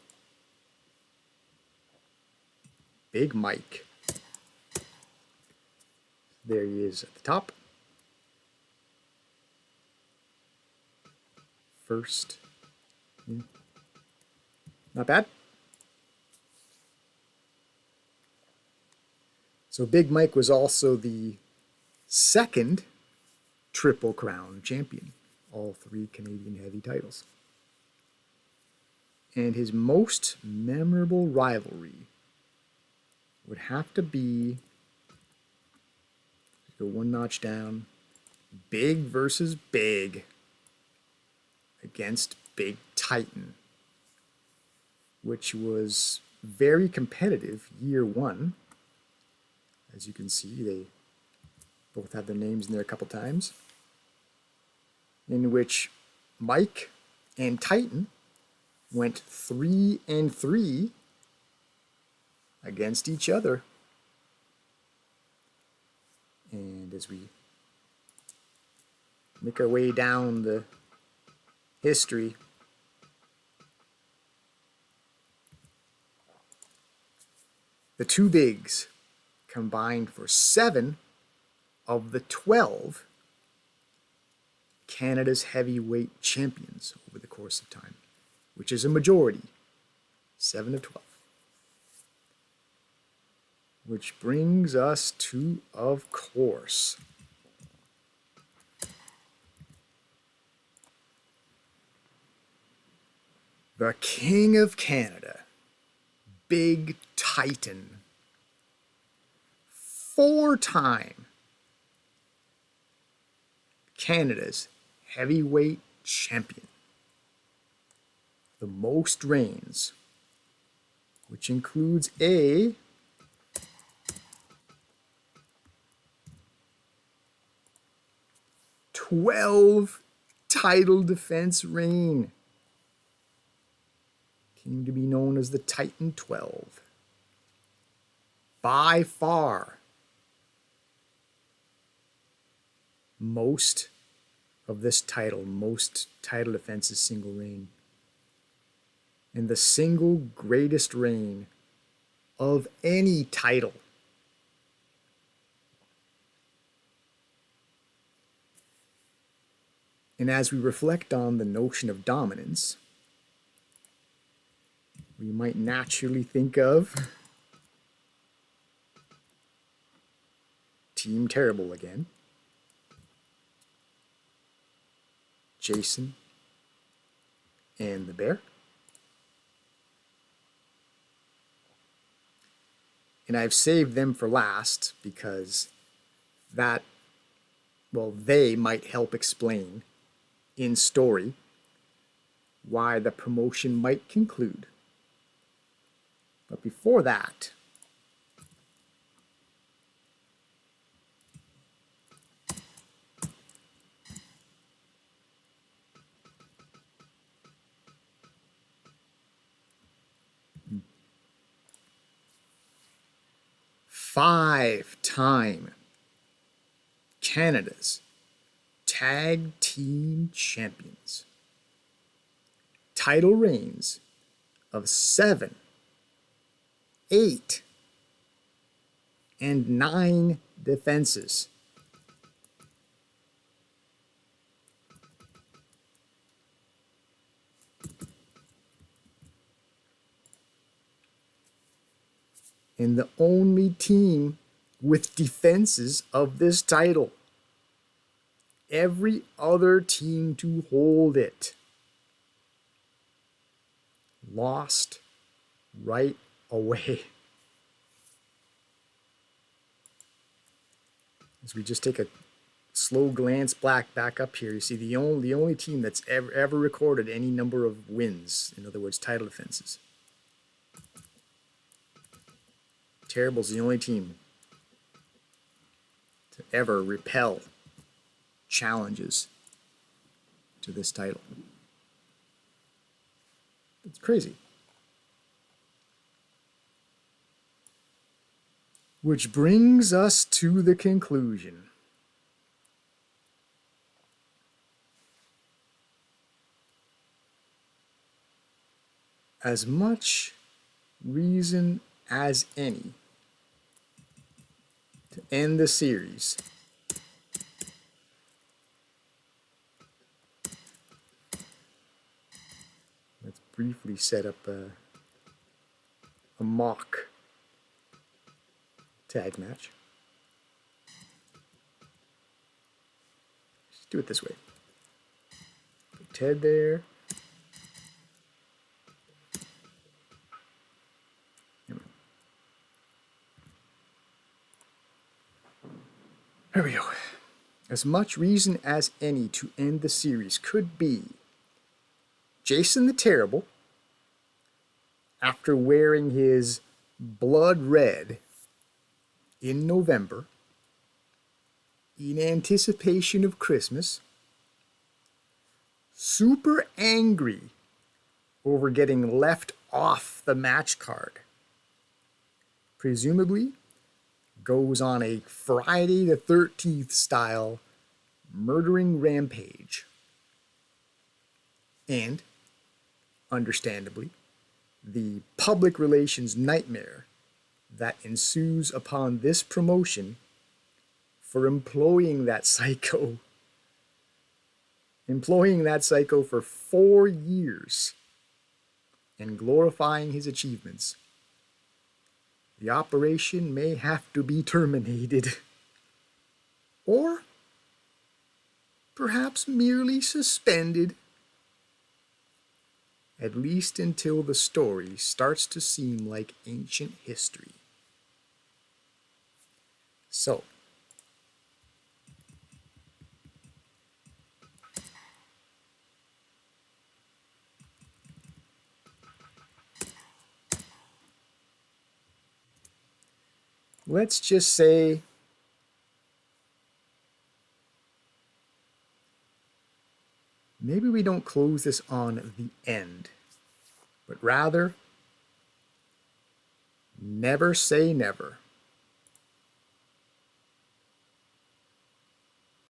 Speaker 1: Big Mike. There he is at the top. First. Yeah. Not bad. So Big Mike was also the second Triple Crown champion, all 3 Canadian heavy titles. And his most memorable rivalry would have to be Go one notch down. Big versus Big against Big Titan, which was very competitive year one. As you can see, they both have their names in there a couple times, in which Mike and Titan went 3-3 against each other. And as we make our way down the history, the two bigs combined for 7 of the 12 Canada's heavyweight champions over the course of time, which is a majority, 7 of 12. Which brings us to, of course, the King of Canada, Big Titan, 4-time Canada's heavyweight champion, the most reigns, which includes a 12 title defense reign. Came to be known as the Titan 12. By far, most of this title, most title defenses single reign. And the single greatest reign of any title. And as we reflect on the notion of dominance, we might naturally think of Team Terrible again. Jason and the Bear. And I've saved them for last because that, well, they might help explain in story why the promotion might conclude. But before that, five-time Canada's Tag Team Champions. Title reigns of 7, 8, and 9 defenses. And the only team with defenses of this title. Every other team to hold it lost right away. As we just take a slow glance back up here, you see the only team that's ever recorded any number of wins, in other words, title defenses. Terrible's the only team to ever repel challenges to this title. It's crazy. Which brings us to the conclusion. As much reason as any to end the series. Let's briefly set up a mock tag match. Just do it this way. Put Ted there. There we go. as much reason as any to end the series could be Jason the Terrible, after wearing his blood red in November in anticipation of Christmas, super angry over getting left off the match card, presumably goes on a Friday the 13th style murdering rampage. And, understandably, the public relations nightmare that ensues upon this promotion for employing that psycho for 4 years and glorifying his achievements. The operation may have to be terminated, or perhaps merely suspended, at least until the story starts to seem like ancient history. So, let's just say maybe we don't close this on the end, but rather never say never.